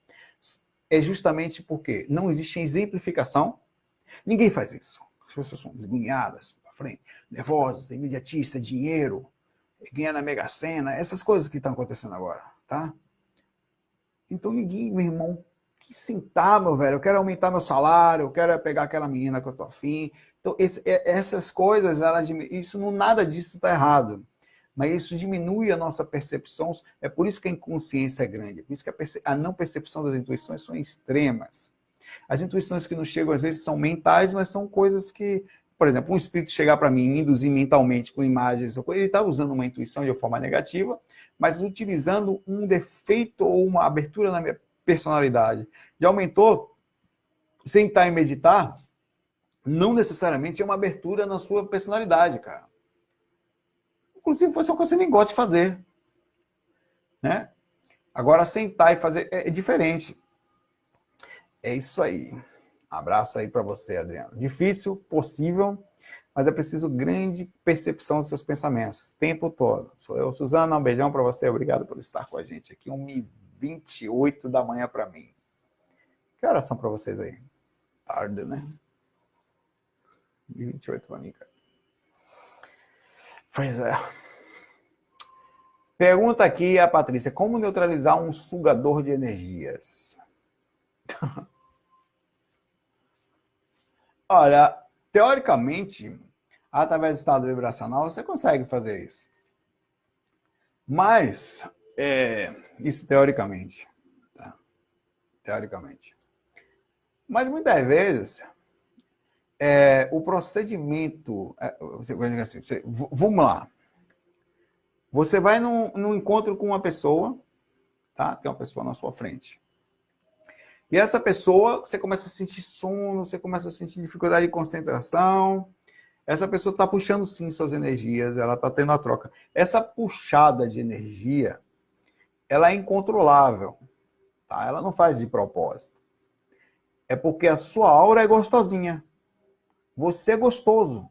é justamente porque não existe exemplificação. Ninguém faz isso. As pessoas são desgunhadas, para frente, nervosas, imediatistas, dinheiro, ganhar na Mega Sena, essas coisas que estão acontecendo agora, tá? Então ninguém, meu irmão, que sentar, meu velho, eu quero aumentar meu salário, eu quero pegar aquela menina que eu tô afim. Então essas coisas, isso não, nada disso está errado. Mas isso diminui a nossa percepção, é por isso que a inconsciência é grande, é por isso que a não percepção das intuições são extremas. As intuições que nos chegam, às vezes, são mentais, mas são coisas que, por exemplo, um espírito chegar para mim, me induzir mentalmente com imagens, ele está usando uma intuição de forma negativa, mas utilizando um defeito ou uma abertura na minha personalidade. Já aumentou, sentar e meditar, não necessariamente é uma abertura na sua personalidade, cara. Inclusive, pode ser uma coisa que você nem gosta de fazer. Né? Agora, sentar e fazer é diferente. É isso aí. Abraço aí para você, Adriano. Difícil, possível, mas é preciso grande percepção dos seus pensamentos, o tempo todo. Sou eu, Suzana, um beijão para você, obrigado por estar com a gente aqui, 1h28 da manhã para mim. Que horas são para vocês aí? Tarde, né? 1h28 para mim, cara. Pois é. Pergunta aqui a Patrícia, como neutralizar um sugador de energias? Olha, teoricamente, através do estado vibracional, você consegue fazer isso. Mas, isso teoricamente. Tá? Teoricamente. Mas muitas vezes, o procedimento... vamos lá. Você vai num encontro com uma pessoa, tá? Tem uma pessoa na sua frente. E essa pessoa, você começa a sentir sono, você começa a sentir dificuldade de concentração. Essa pessoa está puxando sim suas energias, ela está tendo a troca. Essa puxada de energia, ela é incontrolável. Tá? Ela não faz de propósito. É porque a sua aura é gostosinha. Você é gostoso.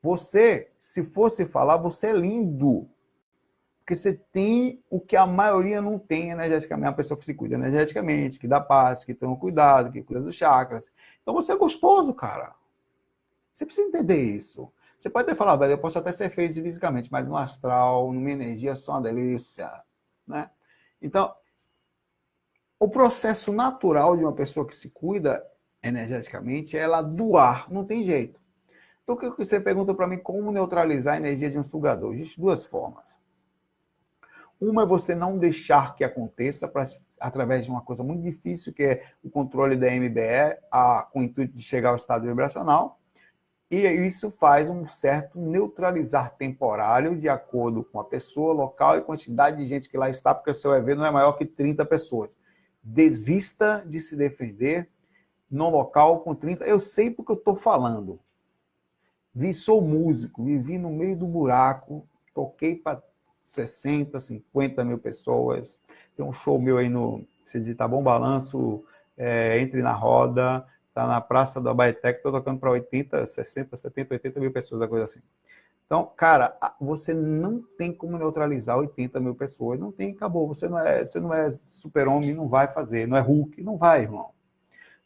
Você, se fosse falar, você é lindo. Porque você tem o que a maioria não tem energeticamente. É uma pessoa que se cuida energeticamente, que dá paz, que tem um cuidado, que cuida dos chakras. Então você é gostoso, cara. Você precisa entender isso. Você pode até falar, velho, eu posso até ser feio fisicamente, mas no astral, numa energia, só uma delícia. Né? Então, o processo natural de uma pessoa que se cuida energeticamente é ela doar, não tem jeito. Então, o que você pergunta para mim, como neutralizar a energia de um sugador? Existem duas formas. Uma é você não deixar que aconteça através de uma coisa muito difícil, que é o controle da MBE, com o intuito de chegar ao estado vibracional. E isso faz um certo neutralizar temporário de acordo com a pessoa, local e quantidade de gente que lá está, porque o seu evento não é maior que 30 pessoas. Desista de se defender no local com 30. Eu sei porque eu estou falando. Sou músico, vivi no meio do buraco, toquei para 60, 50 mil pessoas. Tem um show meu aí no... Se digitar Bom Balanço, entre na roda, tá na Praça do Abaeté, que estou tocando para 80, 60, 70, 80 mil pessoas, coisa assim. Então, cara, você não tem como neutralizar 80 mil pessoas. Não tem, acabou. Você não é super-homem, não vai fazer. Não é Hulk, não vai, irmão.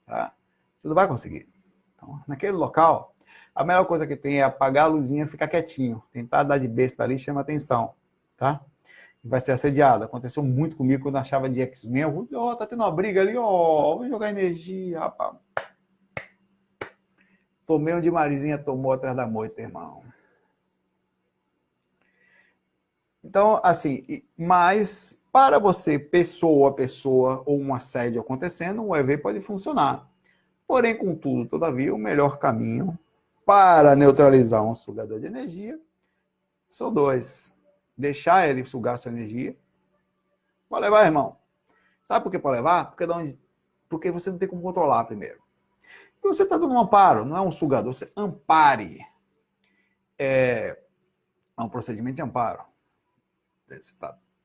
Tá? Você não vai conseguir. Então, naquele local, a melhor coisa que tem é apagar a luzinha e ficar quietinho. Tentar dar de besta ali, chama atenção. Tá? Vai ser assediado. Aconteceu muito comigo quando eu achava de X-Men. Tá tendo uma briga ali, vou jogar energia, rapaz. Tomei onde Marizinha tomou atrás da moita, irmão. Então, assim, mas para você, pessoa a pessoa, ou um assédio acontecendo, o EV pode funcionar. Porém, contudo, todavia, o melhor caminho para neutralizar um sugador de energia são dois. Deixar ele sugar sua energia. Pode levar, irmão. Sabe por que pode levar? Porque você não tem como controlar primeiro. E você está dando um amparo, não é um sugador, você ampare. É um procedimento de amparo. Você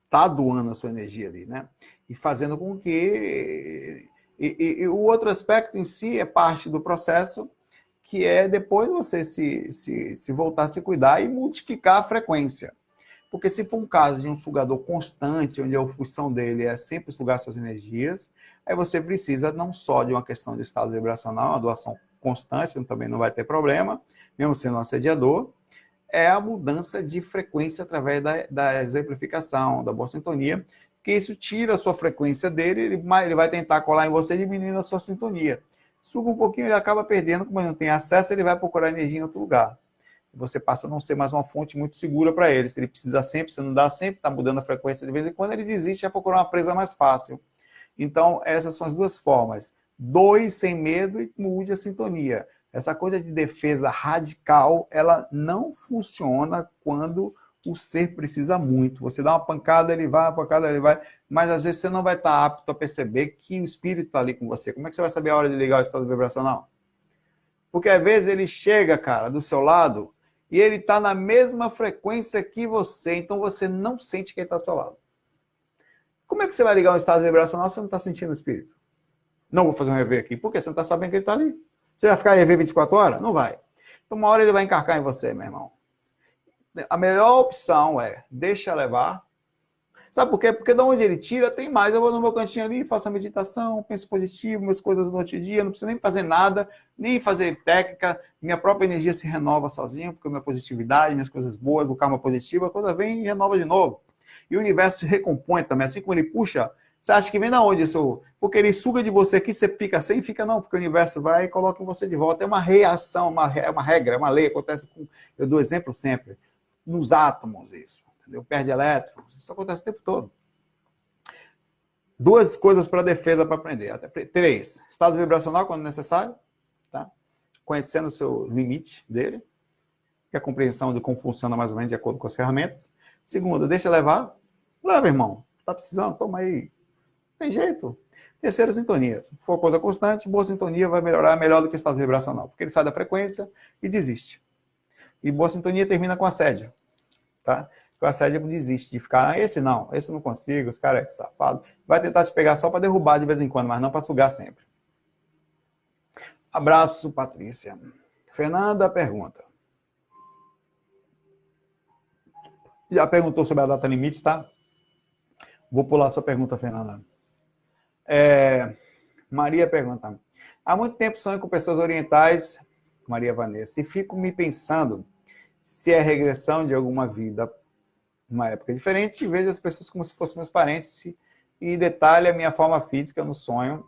está doando a sua energia ali, né? E fazendo com que... E o outro aspecto em si é parte do processo, que é depois você se voltar a se cuidar e modificar a frequência. Porque se for um caso de um sugador constante, onde a função dele é sempre sugar suas energias, aí você precisa não só de uma questão de estado vibracional, uma doação constante, também não vai ter problema, mesmo sendo um assediador, é a mudança de frequência através da exemplificação, da boa sintonia, que isso tira a sua frequência dele, ele vai tentar colar em você, diminuindo a sua sintonia. Suga um pouquinho, ele acaba perdendo, como ele não tem acesso, ele vai procurar energia em outro lugar. Você passa a não ser mais uma fonte muito segura para ele. Se ele precisa sempre, você não dá sempre, está mudando a frequência de vez em quando, ele desiste e vai procurar uma presa mais fácil. Então, essas são as duas formas. Doe sem medo e mude a sintonia. Essa coisa de defesa radical, ela não funciona quando o ser precisa muito. Você dá uma pancada, ele vai, uma pancada, ele vai, mas às vezes você não vai estar apto a perceber que o espírito está ali com você. Como é que você vai saber a hora de ligar o estado vibracional? Porque às vezes ele chega, cara, do seu lado e ele está na mesma frequência que você, então você não sente que ele está ao seu lado. Como é que você vai ligar um estado vibracional se você não está sentindo o espírito? Não vou fazer um EV aqui, porque você não está sabendo que ele está ali. Você vai ficar EV 24 horas? Não vai. Então uma hora ele vai encarcar em você, meu irmão. A melhor opção é deixa levar. Sabe por quê? Porque de onde ele tira, tem mais. Eu vou no meu cantinho ali, faço a meditação, penso positivo, minhas coisas no outro dia, não preciso nem fazer nada, nem fazer técnica, minha própria energia se renova sozinha, porque a minha positividade, minhas coisas boas, o karma positivo, a coisa vem e renova de novo. E o universo se recompõe também, assim como ele puxa, você acha que vem da onde isso? Porque ele suga de você aqui, você fica sem, fica não, porque o universo vai e coloca você de volta. É uma reação, uma regra, é uma lei, acontece com, eu dou exemplo sempre, nos átomos isso. Entendeu? Perde elétrons, isso acontece o tempo todo. Duas coisas para defesa para aprender. Até 3, estado vibracional quando necessário, tá? Conhecendo o seu limite dele, que é a compreensão de como funciona mais ou menos de acordo com as ferramentas. 2, deixa levar. Leva, irmão. Tá precisando? Toma aí. Tem jeito. 3, sintonia. Se for coisa constante, boa sintonia vai melhorar melhor do que o estado vibracional, porque ele sai da frequência e desiste. E boa sintonia termina com assédio, tá? O assédio desiste de ficar, esse não consigo, esse cara é safado. Vai tentar te pegar só para derrubar de vez em quando, mas não para sugar sempre. Abraço, Patrícia. Fernanda pergunta. Já perguntou sobre a data limite, tá? Vou pular sua pergunta, Fernanda. Maria pergunta. Há muito tempo sonho com pessoas orientais, Maria Vanessa, e fico me pensando se é regressão de alguma vida uma época diferente, e vejo as pessoas como se fossem meus parentes, e detalhe, a minha forma física no sonho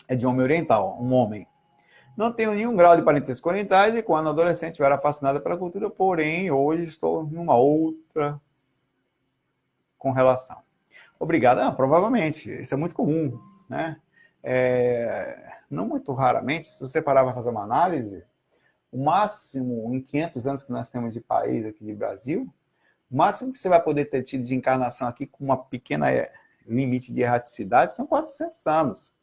é de homem oriental, um homem. Não tenho nenhum grau de parentesco orientais, e quando adolescente eu era fascinada pela cultura, porém, hoje estou numa outra com relação. Obrigado. Provavelmente, isso é muito comum, né? Não muito raramente, se você parar para fazer uma análise, o máximo em 500 anos que nós temos de país aqui de Brasil, o máximo que você vai poder ter tido de encarnação aqui com uma pequena limite de erraticidade são 400 anos.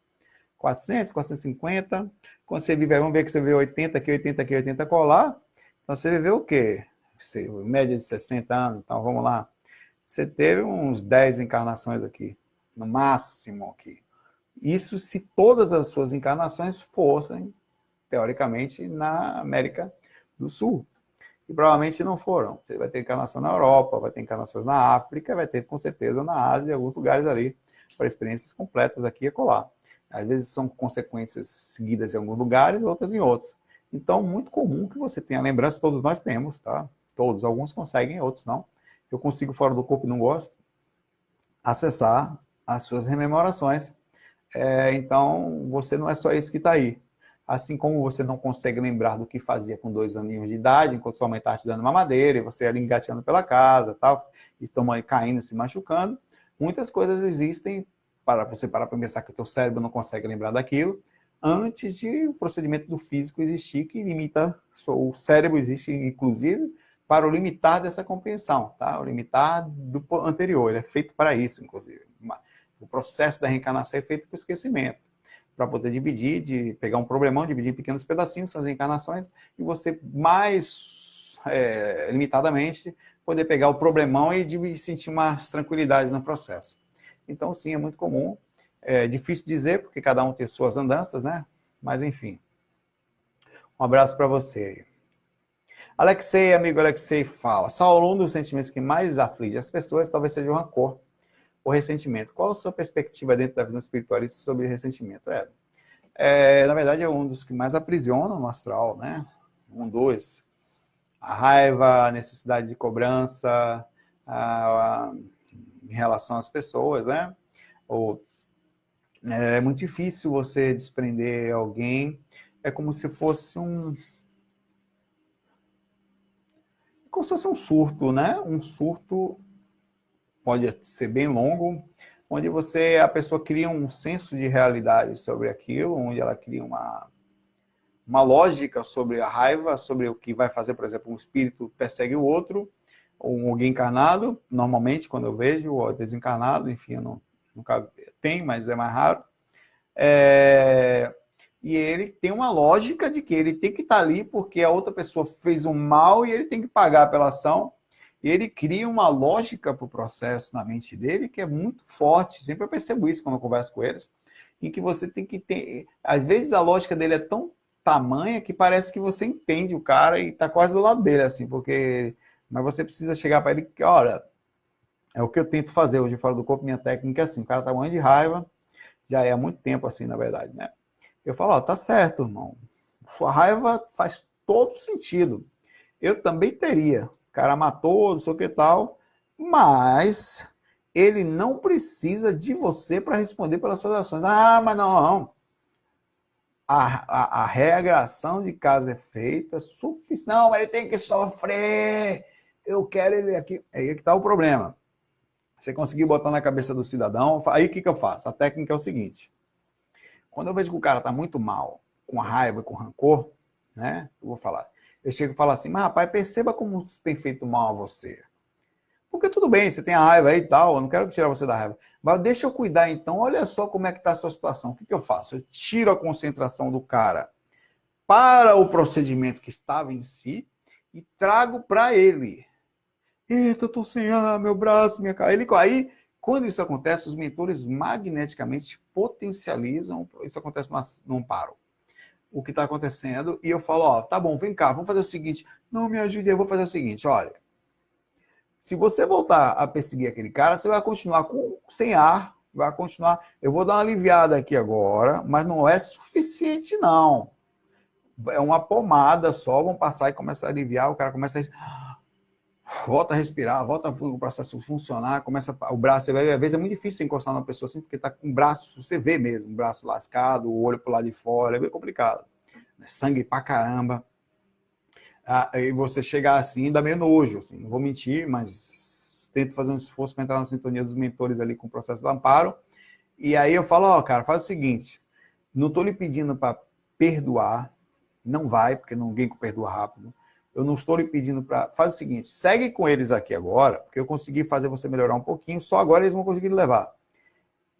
400, 450. Quando você viver, vamos ver que você viveu 80 aqui, 80 aqui, 80 colar. Então você viveu o quê? Média de 60 anos. Então vamos lá. Você teve uns 10 encarnações aqui, no máximo aqui. Isso se todas as suas encarnações fossem, teoricamente, na América do Sul. E provavelmente não foram. Você vai ter encarnação na Europa, vai ter encarnações na África, vai ter com certeza na Ásia e alguns lugares ali, para experiências completas aqui e acolá. Às vezes são consequências seguidas em alguns lugares, outras em outros. Então, muito comum que você tenha lembrança, todos nós temos, tá? Todos, alguns conseguem, outros não. Eu consigo fora do corpo e não gosto, acessar as suas rememorações. Então, você não é só isso que está aí. Assim como você não consegue lembrar do que fazia com 2 aninhos de idade, enquanto sua mãe estava te dando mamadeira, e você ali engateando pela casa, tal, e sua mãe caindo, se machucando, muitas coisas existem para você parar para pensar que o teu cérebro não consegue lembrar daquilo, antes de o procedimento do físico existir, que limita, o cérebro existe, inclusive, para o limitar dessa compreensão, tá? O limitar do anterior, ele é feito para isso, inclusive. O processo da reencarnação é feito para o esquecimento, para poder dividir, de pegar um problemão, dividir em pequenos pedacinhos, suas reencarnações, e você mais limitadamente poder pegar o problemão e sentir mais tranquilidade no processo. Então, sim, é muito comum. É difícil dizer, porque cada um tem suas andanças, né? Mas, enfim. Um abraço para você. Alexei, amigo Alexei, fala. Saulo, um dos sentimentos que mais aflige as pessoas talvez seja o rancor, o ressentimento. Qual a sua perspectiva dentro da visão espiritualista sobre ressentimento? Na verdade, é um dos que mais aprisionam no astral, né? Dois. A raiva, a necessidade de cobrança em relação às pessoas, né? É muito difícil você desprender alguém. É como se fosse um surto, né? Um surto pode ser bem longo, onde a pessoa cria um senso de realidade sobre aquilo, onde ela cria uma lógica sobre a raiva, sobre o que vai fazer, por exemplo, um espírito persegue o outro, ou alguém encarnado, normalmente, quando eu vejo, ou desencarnado, enfim, eu nunca tem, mas é mais raro. E ele tem uma lógica de que ele tem que estar ali porque a outra pessoa fez um mal e ele tem que pagar pela ação. E ele cria uma lógica para o processo na mente dele que é muito forte. Sempre eu percebo isso quando eu converso com eles. Em que você tem que ter... Às vezes a lógica dele é tão tamanha que parece que você entende o cara e está quase do lado dele, assim, porque... Mas você precisa chegar para ele que, olha, é o que eu tento fazer hoje fora do corpo, minha técnica é assim, o cara está morrendo de raiva, já é há muito tempo assim, na verdade, né? Eu falo, tá certo, irmão. Sua raiva faz todo sentido. Eu também teria. O cara matou, não sei o que tal, mas ele não precisa de você para responder pelas suas ações. Ah, mas não. A reagração de casa é feita, suficiente. Não, ele tem que sofrer. Eu quero ele aqui. Aí que está o problema. Você conseguir botar na cabeça do cidadão, aí o que eu faço? A técnica é o seguinte. Quando eu vejo que o cara está muito mal, com raiva, com rancor, né? Eu vou falar. Eu chego e falo assim, mas rapaz, perceba como isso tem feito mal a você. Porque tudo bem, você tem a raiva aí e tal, eu não quero tirar você da raiva. Mas deixa eu cuidar então, olha só como é que está a sua situação. O que eu faço? Eu tiro a concentração do cara para o procedimento que estava em si e trago para ele. Eita, eu tô sem ar, meu braço, minha cara. Aí, quando isso acontece, os mentores magneticamente potencializam, isso acontece no amparo, o que está acontecendo, e eu falo, ó, tá bom, vem cá, vamos fazer o seguinte, não me ajude, eu vou fazer o seguinte, olha, se você voltar a perseguir aquele cara, você vai continuar sem ar, vai continuar, eu vou dar uma aliviada aqui agora, mas não é suficiente não, é uma pomada só, vão passar e começar a aliviar, o cara começa a volta a respirar, volta o processo funcionar, começa o braço, às vezes é muito difícil encostar numa pessoa assim, porque tá com o braço, você vê mesmo, o braço lascado, o olho pro lado de fora, é bem complicado. Sangue pra caramba. E você chegar assim, dá meio nojo, assim, não vou mentir, mas tento fazer um esforço para entrar na sintonia dos mentores ali com o processo do amparo. E aí eu falo, ó, cara, faz o seguinte, não tô lhe pedindo para perdoar, não vai, porque ninguém perdoa rápido. Eu não estou lhe pedindo para... Faz o seguinte, segue com eles aqui agora, porque eu consegui fazer você melhorar um pouquinho, só agora eles vão conseguir levar.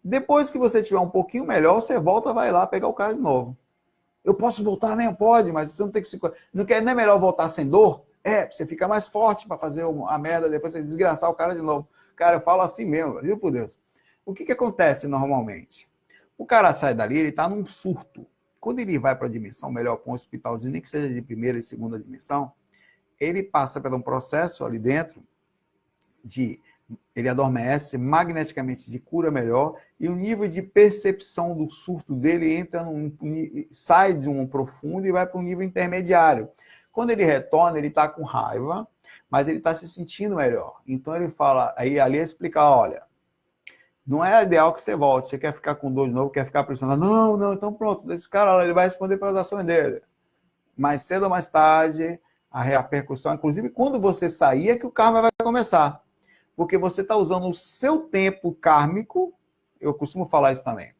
Depois que você estiver um pouquinho melhor, você volta, vai lá pegar o cara de novo. Eu posso voltar? Nem pode, mas você não tem que se... Não é melhor voltar sem dor? Você fica mais forte para fazer a merda, depois você desgraçar o cara de novo. Cara, eu falo assim mesmo, viu, por Deus. O que acontece normalmente? O cara sai dali, ele está num surto. Quando ele vai para a dimensão melhor, para um hospitalzinho, nem que seja de primeira e segunda dimensão, ele passa por um processo ali dentro ele adormece magneticamente de cura melhor e o nível de percepção do surto dele sai de um profundo e vai para um nível intermediário. Quando ele retorna, ele está com raiva, mas ele está se sentindo melhor. Então ele fala, aí ali explica, olha, não é ideal que você volte, você quer ficar com dor de novo, quer ficar pressionando, não, então pronto, esse cara ele vai responder pelas ações dele. Mais cedo ou mais tarde, a repercussão, inclusive quando você sair, é que o karma vai começar. Porque você está usando o seu tempo kármico, eu costumo falar isso também,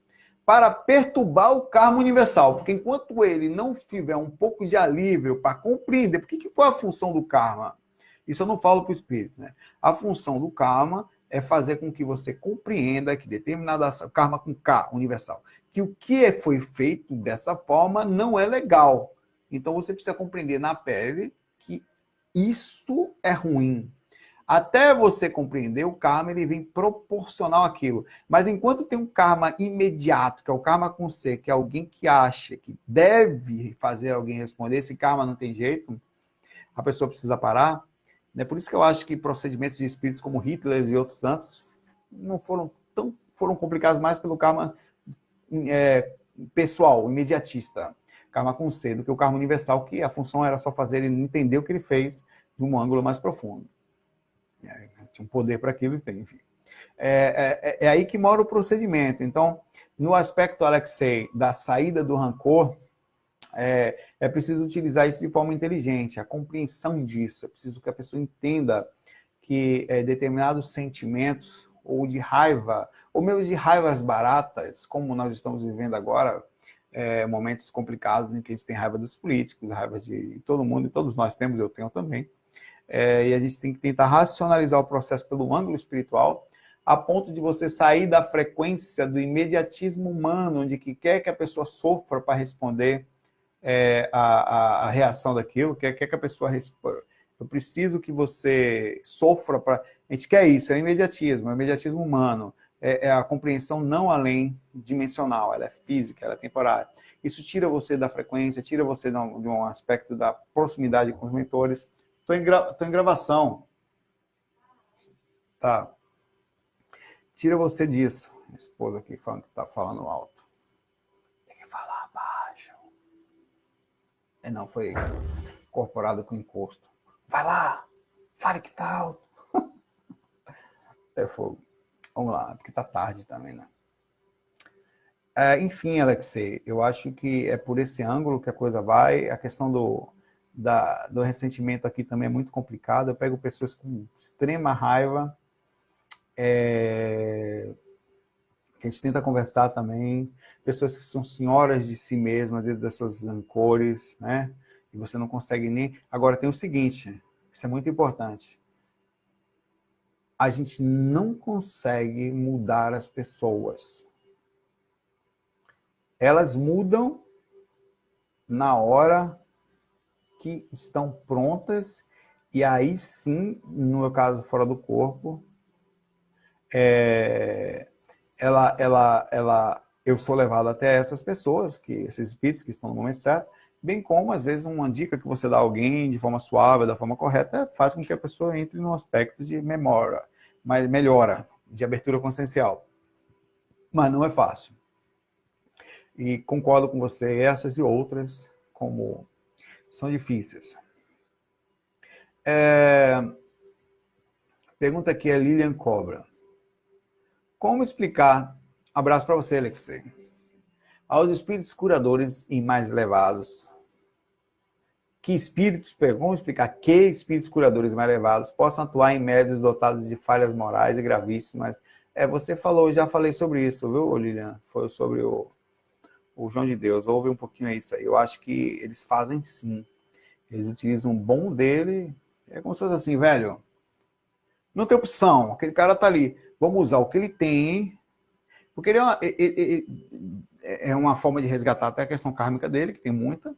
para perturbar o karma universal. Porque enquanto ele não tiver um pouco de alívio para compreender, porque que foi a função do karma? Isso eu não falo para o espírito, né? A função do karma é fazer com que você compreenda que determinada ação, karma com K, universal, que o que foi feito dessa forma não é legal. Então você precisa compreender na pele que isto é ruim. Até você compreender, o karma ele vem proporcional àquilo. Mas enquanto tem um karma imediato, que é o karma com C, que é alguém que acha que deve fazer alguém responder, esse karma não tem jeito, a pessoa precisa parar. É por isso que eu acho que procedimentos de espíritos como Hitler e outros tantos não foram complicados mais pelo karma pessoal, imediatista, karma com C, do que o karma universal, que a função era só fazer ele entender o que ele fez de um ângulo mais profundo. Tinha um poder para aquilo, enfim. É aí que mora o procedimento. Então, no aspecto, Alexei, da saída do rancor, é preciso utilizar isso de forma inteligente, a compreensão disso. É preciso que a pessoa entenda que determinados sentimentos, ou de raiva, ou mesmo de raivas baratas, como nós estamos vivendo agora, momentos complicados em que a gente tem raiva dos políticos, raiva de todo mundo, e todos nós temos, eu tenho também. E a gente tem que tentar racionalizar o processo pelo ângulo espiritual, a ponto de você sair da frequência do imediatismo humano, onde que quer que a pessoa sofra para responder a reação daquilo, quer que a pessoa responda. Eu preciso que você sofra para... A gente quer isso, é o imediatismo humano, é a compreensão não além dimensional, ela é física, ela é temporária. Isso tira você da frequência, tira você de um aspecto da proximidade com os mentores. Tô em gravação. Tá. Tira você disso. Minha esposa aqui falando que tá falando alto. Tem que falar baixo. Não, foi incorporado com encosto. Vai lá, fale que tá alto. É fogo. Vamos lá, porque tá tarde também, né? Enfim, Alexei, eu acho que é por esse ângulo que a coisa vai. A questão do ressentimento aqui também é muito complicado. Eu pego pessoas com extrema raiva. A gente tenta conversar também. Pessoas que são senhoras de si mesmas, dentro das suas rancores, né? E você não consegue nem... Agora, tem o seguinte, isso é muito importante. A gente não consegue mudar as pessoas. Elas mudam na hora que estão prontas, e aí sim, no meu caso, fora do corpo, eu sou levado até essas pessoas, esses espíritos que estão no momento certo, bem como, às vezes, uma dica que você dá a alguém de forma suave, da forma correta, faz com que a pessoa entre no aspecto de memória, mas melhora, de abertura consciencial. Mas não é fácil. E concordo com você, essas e outras, como são difíceis. Pergunta aqui é Lilian Cobra. Como explicar, abraço para você, Alexei, aos espíritos curadores e mais elevados, vamos explicar que espíritos curadores mais elevados possam atuar em médios dotados de falhas morais e gravíssimas. Você falou, já falei sobre isso, viu, Lilian? Foi sobre o João de Deus, ouve um pouquinho aí isso aí. Eu acho que eles fazem sim. Eles utilizam o bom dele, é como se fosse assim, velho, não tem opção, aquele cara tá ali, vamos usar o que ele tem, porque ele é uma forma de resgatar até a questão kármica dele, que tem muita,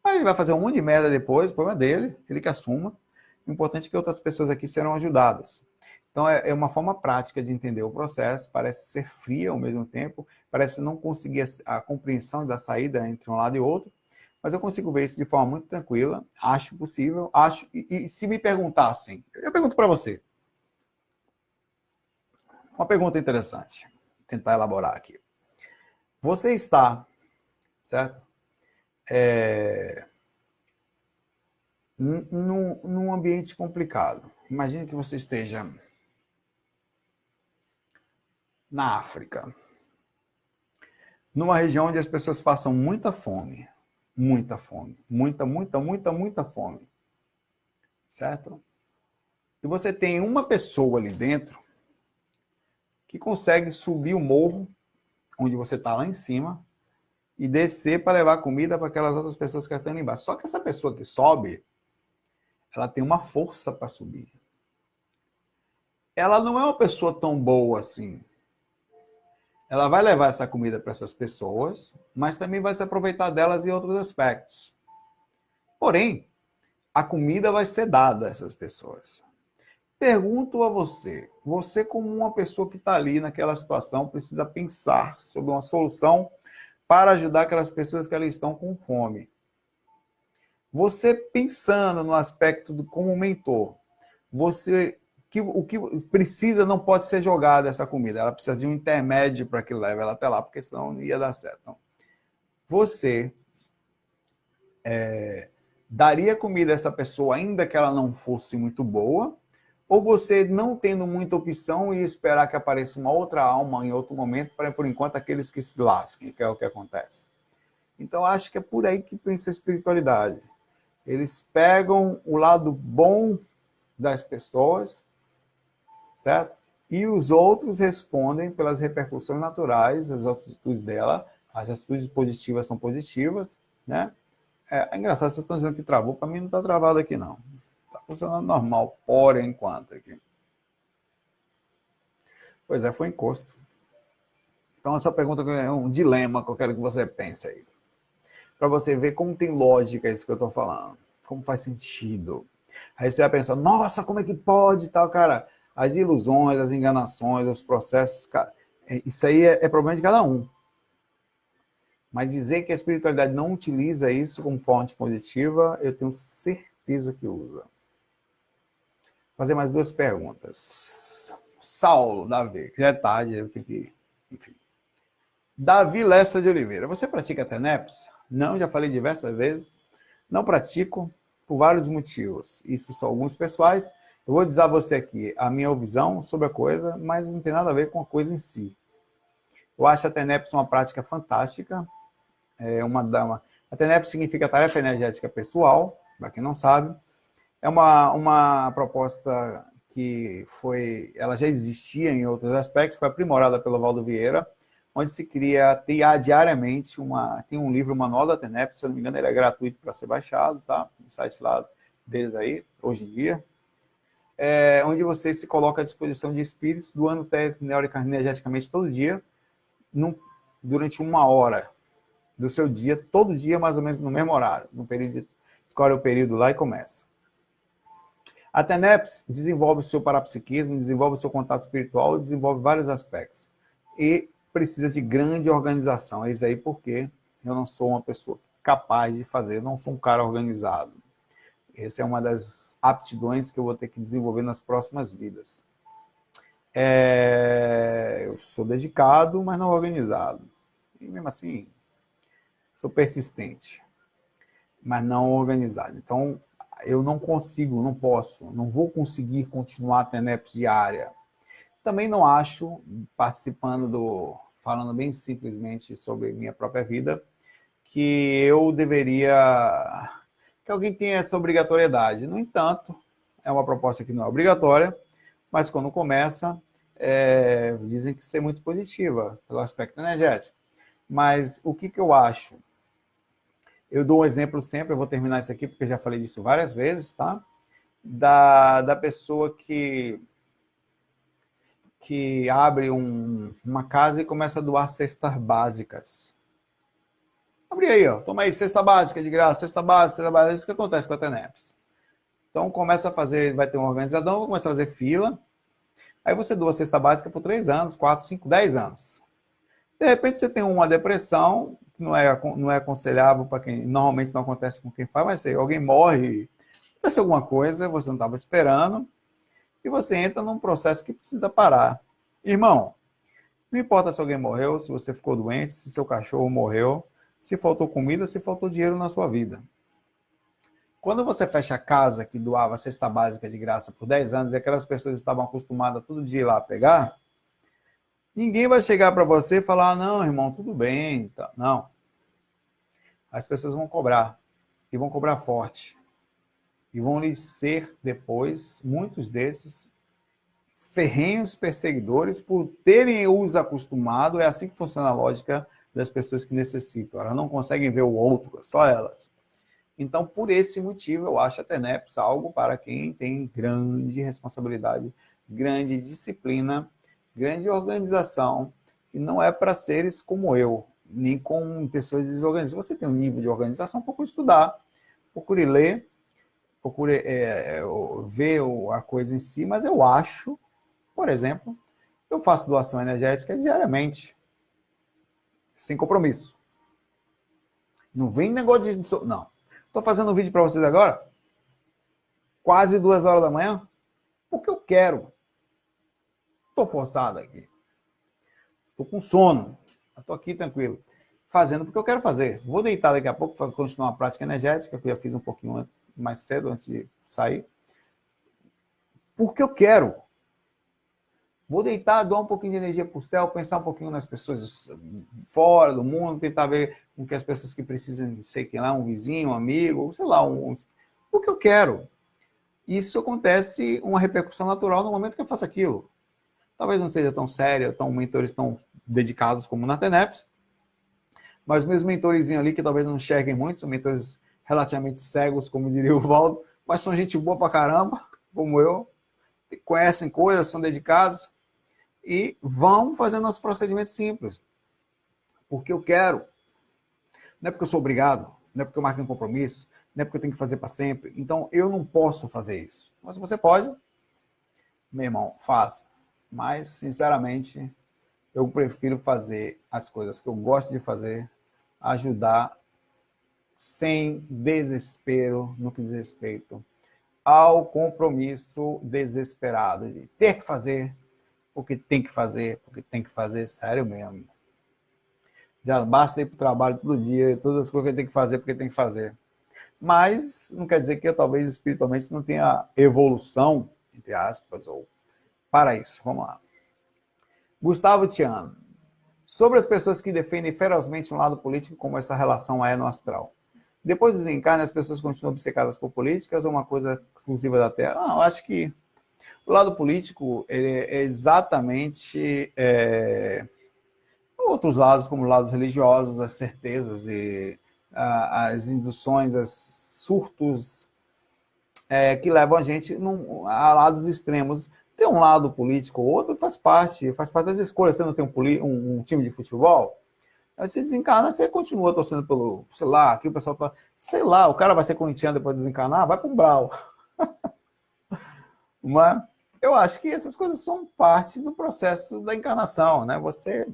aí ele vai fazer um monte de merda depois, o problema dele, ele que assuma. O importante é que outras pessoas aqui serão ajudadas. Então, é uma forma prática de entender o processo, parece ser fria ao mesmo tempo, parece não conseguir a compreensão da saída entre um lado e outro, mas eu consigo ver isso de forma muito tranquila, acho possível, e se me perguntassem, eu pergunto para você, uma pergunta interessante, vou tentar elaborar aqui. Você está, certo? Num ambiente complicado. Imagine que você esteja na África, numa região onde as pessoas passam muita fome, muita fome, certo? E você tem uma pessoa ali dentro que consegue subir o morro onde você está lá em cima, e descer para levar comida para aquelas outras pessoas que estão ali embaixo. Só que essa pessoa que sobe, ela tem uma força para subir. Ela não é uma pessoa tão boa assim. Ela vai levar essa comida para essas pessoas, mas também vai se aproveitar delas em outros aspectos. Porém, a comida vai ser dada a essas pessoas. Pergunto a você, você como uma pessoa que está ali naquela situação, precisa pensar sobre uma solução para ajudar aquelas pessoas que ali estão com fome. Você pensando no aspecto como mentor, você o que precisa não pode ser jogado essa comida, ela precisa de um intermédio para que leve ela até lá, porque senão não ia dar certo. Então, você daria comida a essa pessoa ainda que ela não fosse muito boa, ou você não tendo muita opção e esperar que apareça uma outra alma em outro momento, para por enquanto aqueles que se lasquem, que é o que acontece. Então acho que é por aí que pensa a espiritualidade. Eles pegam o lado bom das pessoas, certo? E os outros respondem pelas repercussões naturais, as atitudes dela, as atitudes positivas são positivas, né? É engraçado, vocês estão dizendo que travou, para mim não está travado aqui não. Está funcionando normal, por enquanto aqui. Pois é, foi encosto. Então essa pergunta é um dilema que eu quero que você pense aí. Para você ver como tem lógica isso que eu estou falando. Como faz sentido. Aí você vai pensar, nossa, como é que pode e tal, cara? As ilusões, as enganações, os processos, cara, isso aí é problema de cada um. Mas dizer que a espiritualidade não utiliza isso como fonte positiva, eu tenho certeza que usa. Vou fazer mais duas perguntas. Saulo, Davi, que já é tarde, eu tenho que... Enfim. Davi Lessa de Oliveira, você pratica TENEPS? Não, já falei diversas vezes. Não pratico por vários motivos. Isso são alguns pessoais. Eu vou dizer a você aqui a minha visão sobre a coisa, mas não tem nada a ver com a coisa em si. Eu acho a TENEPS uma prática fantástica. A TENEPS significa tarefa energética pessoal, para quem não sabe. É uma proposta que ela já existia em outros aspectos, foi aprimorada pelo Valdo Vieira, onde se cria diariamente tem um livro, Manual da TENEPS, se eu não me engano, ele é gratuito para ser baixado, tá? No site lá deles aí, hoje em dia, onde você se coloca à disposição de espíritos doando energeticamente todo dia, durante 1 hora do seu dia, todo dia, mais ou menos no mesmo horário, escolhe o período lá e começa. A TENEPS desenvolve o seu parapsiquismo, desenvolve o seu contato espiritual, desenvolve vários aspectos. E precisa de grande organização. É isso aí porque eu não sou uma pessoa capaz de fazer, eu não sou um cara organizado. Essa é uma das aptidões que eu vou ter que desenvolver nas próximas vidas. Eu sou dedicado, mas não organizado. E mesmo assim, sou persistente, mas não organizado. Então, eu não consigo, não posso, não vou conseguir continuar a TENEPS diária. Também não acho, falando bem simplesmente sobre minha própria vida, que eu deveria, que alguém tenha essa obrigatoriedade. No entanto, é uma proposta que não é obrigatória, mas quando começa, dizem que ser muito positiva, pelo aspecto energético. Mas o que eu acho? Eu dou um exemplo sempre, eu vou terminar isso aqui, porque já falei disso várias vezes, tá? Da pessoa que abre uma casa e começa a doar cestas básicas. Abre aí, ó. Toma aí, cesta básica de graça, cesta básica. É isso que acontece com a TENEPS. Então começa a fazer, vai ter um organizador, vai começar a fazer fila. Aí você doa cesta básica por 3 anos, 4, 5, 10 anos. De repente você tem uma depressão, que não é aconselhável para quem, normalmente não acontece com quem faz, mas sei, alguém morre, acontece alguma coisa, você não estava esperando, e você entra num processo que precisa parar. Irmão, não importa se alguém morreu, se você ficou doente, se seu cachorro morreu, se faltou comida, se faltou dinheiro na sua vida. Quando você fecha a casa que doava cesta básica de graça por 10 anos e aquelas pessoas estavam acostumadas todo dia ir lá pegar, ninguém vai chegar para você e falar, não, irmão, tudo bem. Não. As pessoas vão cobrar. E vão cobrar forte. E vão lhe ser depois, muitos desses, ferrenhos perseguidores por terem os acostumado. É assim que funciona a lógica das pessoas que necessitam. Elas não conseguem ver o outro, só elas. Então, por esse motivo, eu acho a TENEPS algo para quem tem grande responsabilidade, grande disciplina, grande organização, e não é para seres como eu, nem com pessoas desorganizadas. Se você tem um nível de organização, procure estudar, procure ler, procure ver a coisa em si, mas eu acho, por exemplo, eu faço doação energética diariamente, sem compromisso. Não vem negócio de... Não. Estou fazendo um vídeo para vocês agora, quase 2 horas da manhã, porque eu quero. Estou forçado aqui. Estou com sono. Estou aqui tranquilo. Fazendo porque eu quero fazer. Vou deitar daqui a pouco para continuar a prática energética, que eu já fiz um pouquinho mais cedo, antes de sair. Porque eu quero. Vou deitar, doar um pouquinho de energia para o céu, pensar um pouquinho nas pessoas fora do mundo, tentar ver com que as pessoas que precisam, sei que lá, um vizinho, um amigo, sei lá, porque eu quero. Isso acontece uma repercussão natural no momento que eu faço aquilo. Talvez não seja tão séria, tão mentores tão dedicados como na TENEPS, mas meus mentorzinhos ali, que talvez não enxerguem muito, são mentores relativamente cegos, como diria o Valdo, mas são gente boa pra caramba, como eu, conhecem coisas, são dedicados, e vão fazendo os procedimentos simples. Porque eu quero. Não é porque eu sou obrigado, não é porque eu marquei um compromisso, não é porque eu tenho que fazer para sempre. Então, eu não posso fazer isso. Mas você pode, meu irmão, faça. Mas, sinceramente, eu prefiro fazer as coisas que eu gosto de fazer, ajudar sem desespero no que diz respeito ao compromisso desesperado de ter que fazer, porque tem que fazer, sério mesmo. Já basta ir para o trabalho todo dia, todas as coisas que tem que fazer, porque tem que fazer. Mas não quer dizer que eu talvez espiritualmente não tenha evolução, entre aspas, ou para isso. Vamos lá. Gustavo Tiano. Sobre as pessoas que defendem ferozmente um lado político, como essa relação é no astral. Depois do desencarne, as pessoas continuam obcecadas por políticas ou uma coisa exclusiva da Terra? Eu acho que o lado político ele é exatamente outros lados, como lados religiosos, as certezas e as induções, os surtos que levam a gente a lados extremos. Tem um lado político ou outro, faz parte das escolhas. Você não tem um time de futebol, aí você desencarna, você continua torcendo pelo, sei lá, aqui o pessoal tá, sei lá, o cara vai ser corintiano depois de desencarnar, vai pro Brau. Mas eu acho que essas coisas são parte do processo da encarnação, né? Você,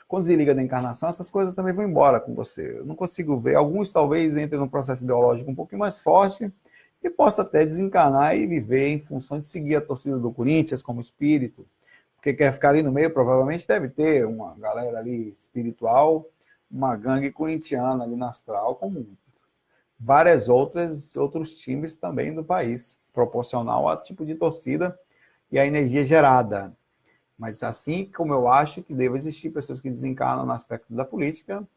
quando desliga da encarnação, essas coisas também vão embora com você. Eu não consigo ver. Alguns talvez entrem num processo ideológico um pouquinho mais forte e possa até desencarnar e viver em função de seguir a torcida do Corinthians como espírito, porque quer ficar ali no meio, provavelmente deve ter uma galera ali espiritual, uma gangue corintiana ali no astral, como várias outros times também do país, proporcional ao tipo de torcida e a energia gerada. Mas assim como eu acho que deve existir pessoas que desencarnam no aspecto da política,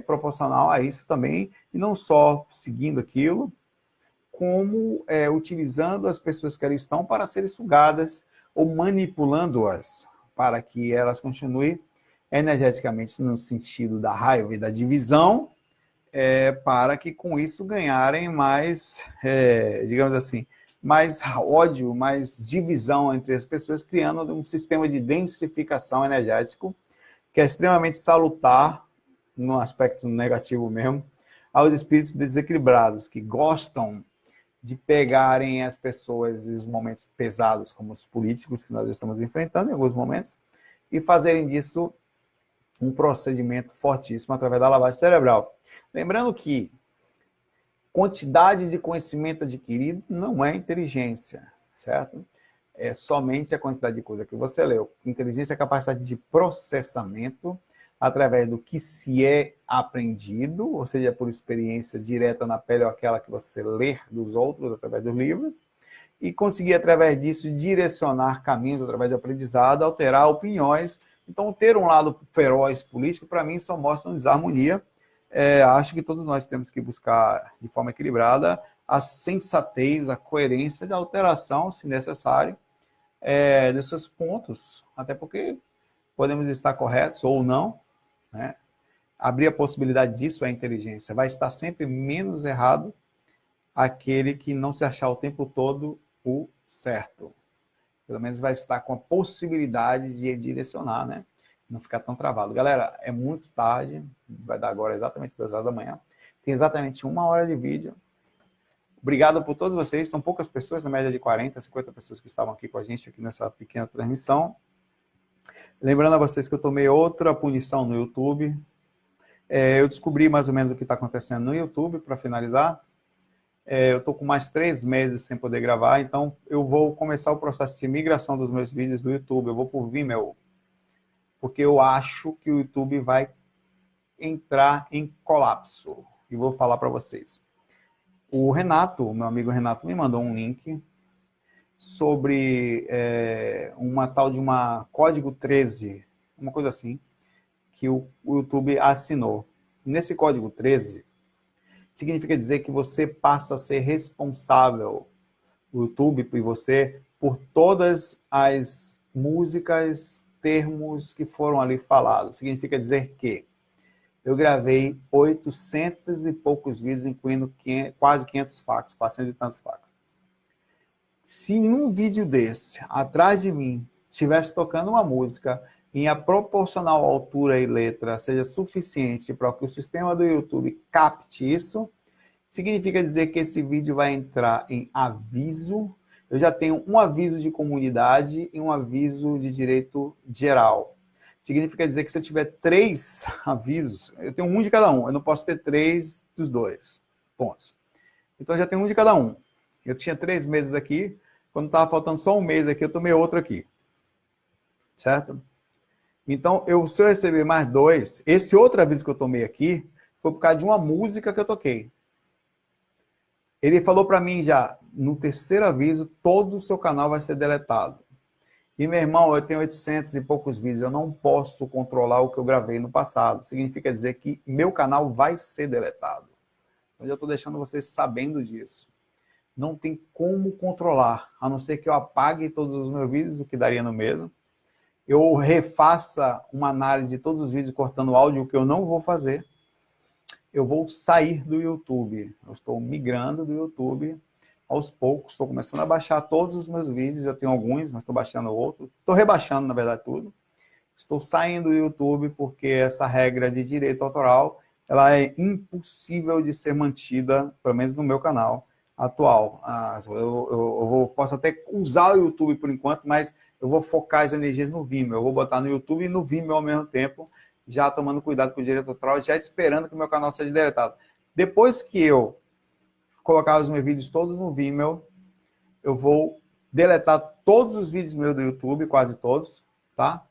proporcional a isso também, e não só seguindo aquilo, como utilizando as pessoas que ali estão para serem sugadas ou manipulando-as para que elas continuem energeticamente no sentido da raiva e da divisão, para que com isso ganharem mais, digamos assim, mais ódio, mais divisão entre as pessoas, criando um sistema de densificação energético que é extremamente salutar, no aspecto negativo mesmo, aos espíritos desequilibrados, que gostam de pegarem as pessoas em momentos pesados, como os políticos que nós estamos enfrentando em alguns momentos, e fazerem disso um procedimento fortíssimo através da lavagem cerebral. Lembrando que quantidade de conhecimento adquirido não é inteligência, certo? É somente a quantidade de coisa que você leu. Inteligência é a capacidade de processamento através do que se é aprendido, ou seja, por experiência direta na pele ou aquela que você lê dos outros através dos livros, e conseguir, através disso, direcionar caminhos através do aprendizado, alterar opiniões. Então, ter um lado feroz político, para mim, só mostra uma desarmonia. Acho que todos nós temos que buscar, de forma equilibrada, a sensatez, a coerência da alteração, se necessário, desses pontos, até porque podemos estar corretos ou não, né? Abrir a possibilidade disso é a inteligência. Vai estar sempre menos errado aquele que não se achar o tempo todo o certo. Pelo menos vai estar com a possibilidade de direcionar, né? Não ficar tão travado. Galera, é muito tarde, vai dar agora exatamente 2 horas da manhã. Tem exatamente 1 hora de vídeo. Obrigado por todos vocês, são poucas pessoas, na média de 40, 50 pessoas que estavam aqui com a gente aqui nessa pequena transmissão. Lembrando a vocês que eu tomei outra punição no YouTube. Eu descobri mais ou menos o que está acontecendo no YouTube, para finalizar. Eu estou com mais 3 meses sem poder gravar, então eu vou começar o processo de migração dos meus vídeos do YouTube. Eu vou para o Vimeo, porque eu acho que o YouTube vai entrar em colapso. E vou falar para vocês. O Renato, meu amigo Renato, me mandou um link sobre uma tal de uma Código 13, uma coisa assim, que o YouTube assinou. Nesse Código 13, significa dizer que você passa a ser responsável, o YouTube e você, por todas as músicas, termos que foram ali falados. Significa dizer que eu gravei 800 e poucos vídeos, incluindo quase 500 fax, 400 e tantos fax. Se num vídeo desse, atrás de mim, estivesse tocando uma música em a proporcional altura e letra seja suficiente para que o sistema do YouTube capte isso, significa dizer que esse vídeo vai entrar em aviso. Eu já tenho um aviso de comunidade e um aviso de direito geral. Significa dizer que se eu tiver 3 avisos, eu tenho um de cada um. Eu não posso ter 3 dos 2 pontos. Então, eu já tenho um de cada um. Eu tinha 3 meses aqui. Quando estava faltando só um mês aqui, eu tomei outro aqui. Certo? Então, se eu receber mais 2, esse outro aviso que eu tomei aqui foi por causa de uma música que eu toquei. Ele falou para mim já, no 3º aviso, todo o seu canal vai ser deletado. E, meu irmão, eu tenho 800 e poucos vídeos, eu não posso controlar o que eu gravei no passado. Significa dizer que meu canal vai ser deletado. Eu já estou deixando vocês sabendo disso. Não tem como controlar, a não ser que eu apague todos os meus vídeos, o que daria no mesmo. Eu refaça uma análise de todos os vídeos cortando áudio, o que eu não vou fazer. Eu vou sair do YouTube. Eu estou migrando do YouTube aos poucos. Estou começando a baixar todos os meus vídeos. Já tenho alguns, mas estou baixando outros. Estou rebaixando, na verdade, tudo. Estou saindo do YouTube porque essa regra de direito autoral ela é impossível de ser mantida, pelo menos no meu canal atual. Posso até usar o YouTube por enquanto, mas eu vou focar as energias no Vimeo. Eu vou botar no YouTube e no Vimeo ao mesmo tempo, já tomando cuidado com o direito autoral, já esperando que o meu canal seja deletado. Depois que eu colocar os meus vídeos todos no Vimeo, eu vou deletar todos os vídeos meus do YouTube, quase todos, tá?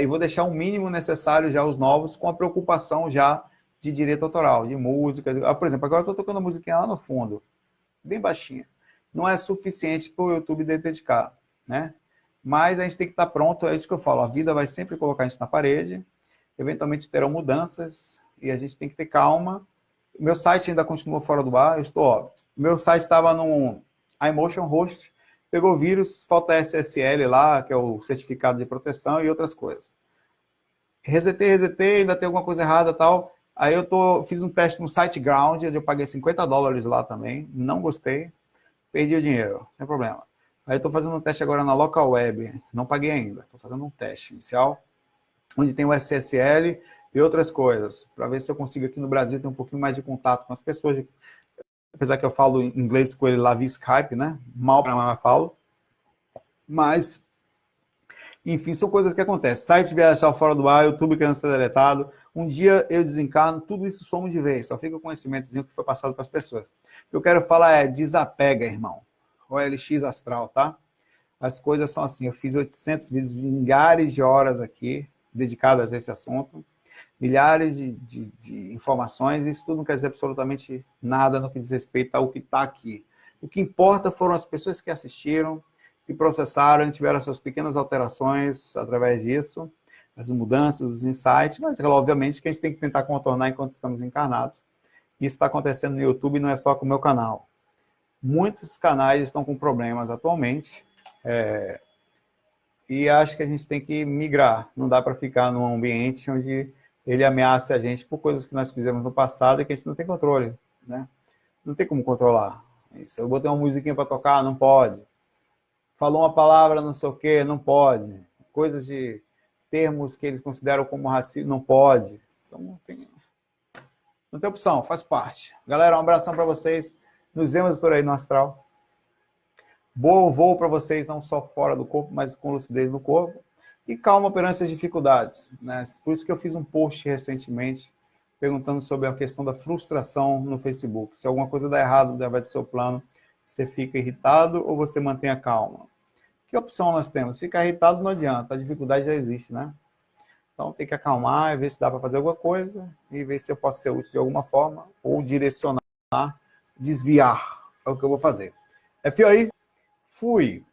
E vou deixar o mínimo necessário já os novos, com a preocupação já de direito autoral, de músicas. Por exemplo, agora eu estou tocando musiquinha lá no fundo, bem baixinha. Não é suficiente para o YouTube dedicar, né? Mas a gente tem que estar pronto, é isso que eu falo, a vida vai sempre colocar a gente na parede, eventualmente terão mudanças e a gente tem que ter calma. Meu site ainda continua fora do ar, meu site estava no iMotion Host, pegou vírus, falta SSL lá, que é o certificado de proteção e outras coisas. Resetei, ainda tem alguma coisa errada e tal. Aí fiz um teste no SiteGround, onde eu paguei $50 lá também, não gostei, perdi o dinheiro, não tem problema. Aí eu estou fazendo um teste agora na Local Web, não paguei ainda, estou fazendo um teste inicial, onde tem o SSL e outras coisas, para ver se eu consigo aqui no Brasil ter um pouquinho mais de contato com as pessoas, apesar que eu falo inglês com ele lá via Skype, né? Mal para mais falo. Mas, enfim, são coisas que acontecem. Site viajar fora do ar, YouTube querendo ser deletado. Um dia eu desencarno, tudo isso some de vez. Só fica o conhecimentozinho que foi passado para as pessoas. O que eu quero falar é desapega, irmão. OLX Astral, tá? As coisas são assim. Eu fiz 800 vídeos, milhares de horas aqui dedicadas a esse assunto. Milhares de informações, isso tudo não quer dizer absolutamente nada no que diz respeito ao que está aqui. O que importa foram as pessoas que assistiram, que processaram, tiveram suas pequenas alterações através disso, as mudanças, os insights, mas obviamente que a gente tem que tentar contornar enquanto estamos encarnados. Isso está acontecendo no YouTube, não é só com o meu canal. Muitos canais estão com problemas atualmente, e acho que a gente tem que migrar. Não dá para ficar num ambiente onde ele ameaça a gente por coisas que nós fizemos no passado e que a gente não tem controle, né? Não tem como controlar. Se eu botei uma musiquinha para tocar, não pode. Falou uma palavra, não sei o quê, não pode. Coisas de termos que eles consideram como racismo, não pode. Então, não tem opção, faz parte. Galera, um abração para vocês. Nos vemos por aí no astral. Bom voo para vocês, não só fora do corpo, mas com lucidez no corpo. E calma perante as dificuldades, né? Por isso que eu fiz um post recentemente perguntando sobre a questão da frustração no Facebook. Se alguma coisa dá errado dentro do seu plano, você fica irritado ou você mantém a calma? Que opção nós temos? Ficar irritado não adianta, a dificuldade já existe, né? Então tem que acalmar e ver se dá para fazer alguma coisa e ver se eu posso ser útil de alguma forma ou direcionar, desviar. É o que eu vou fazer. FI, fui!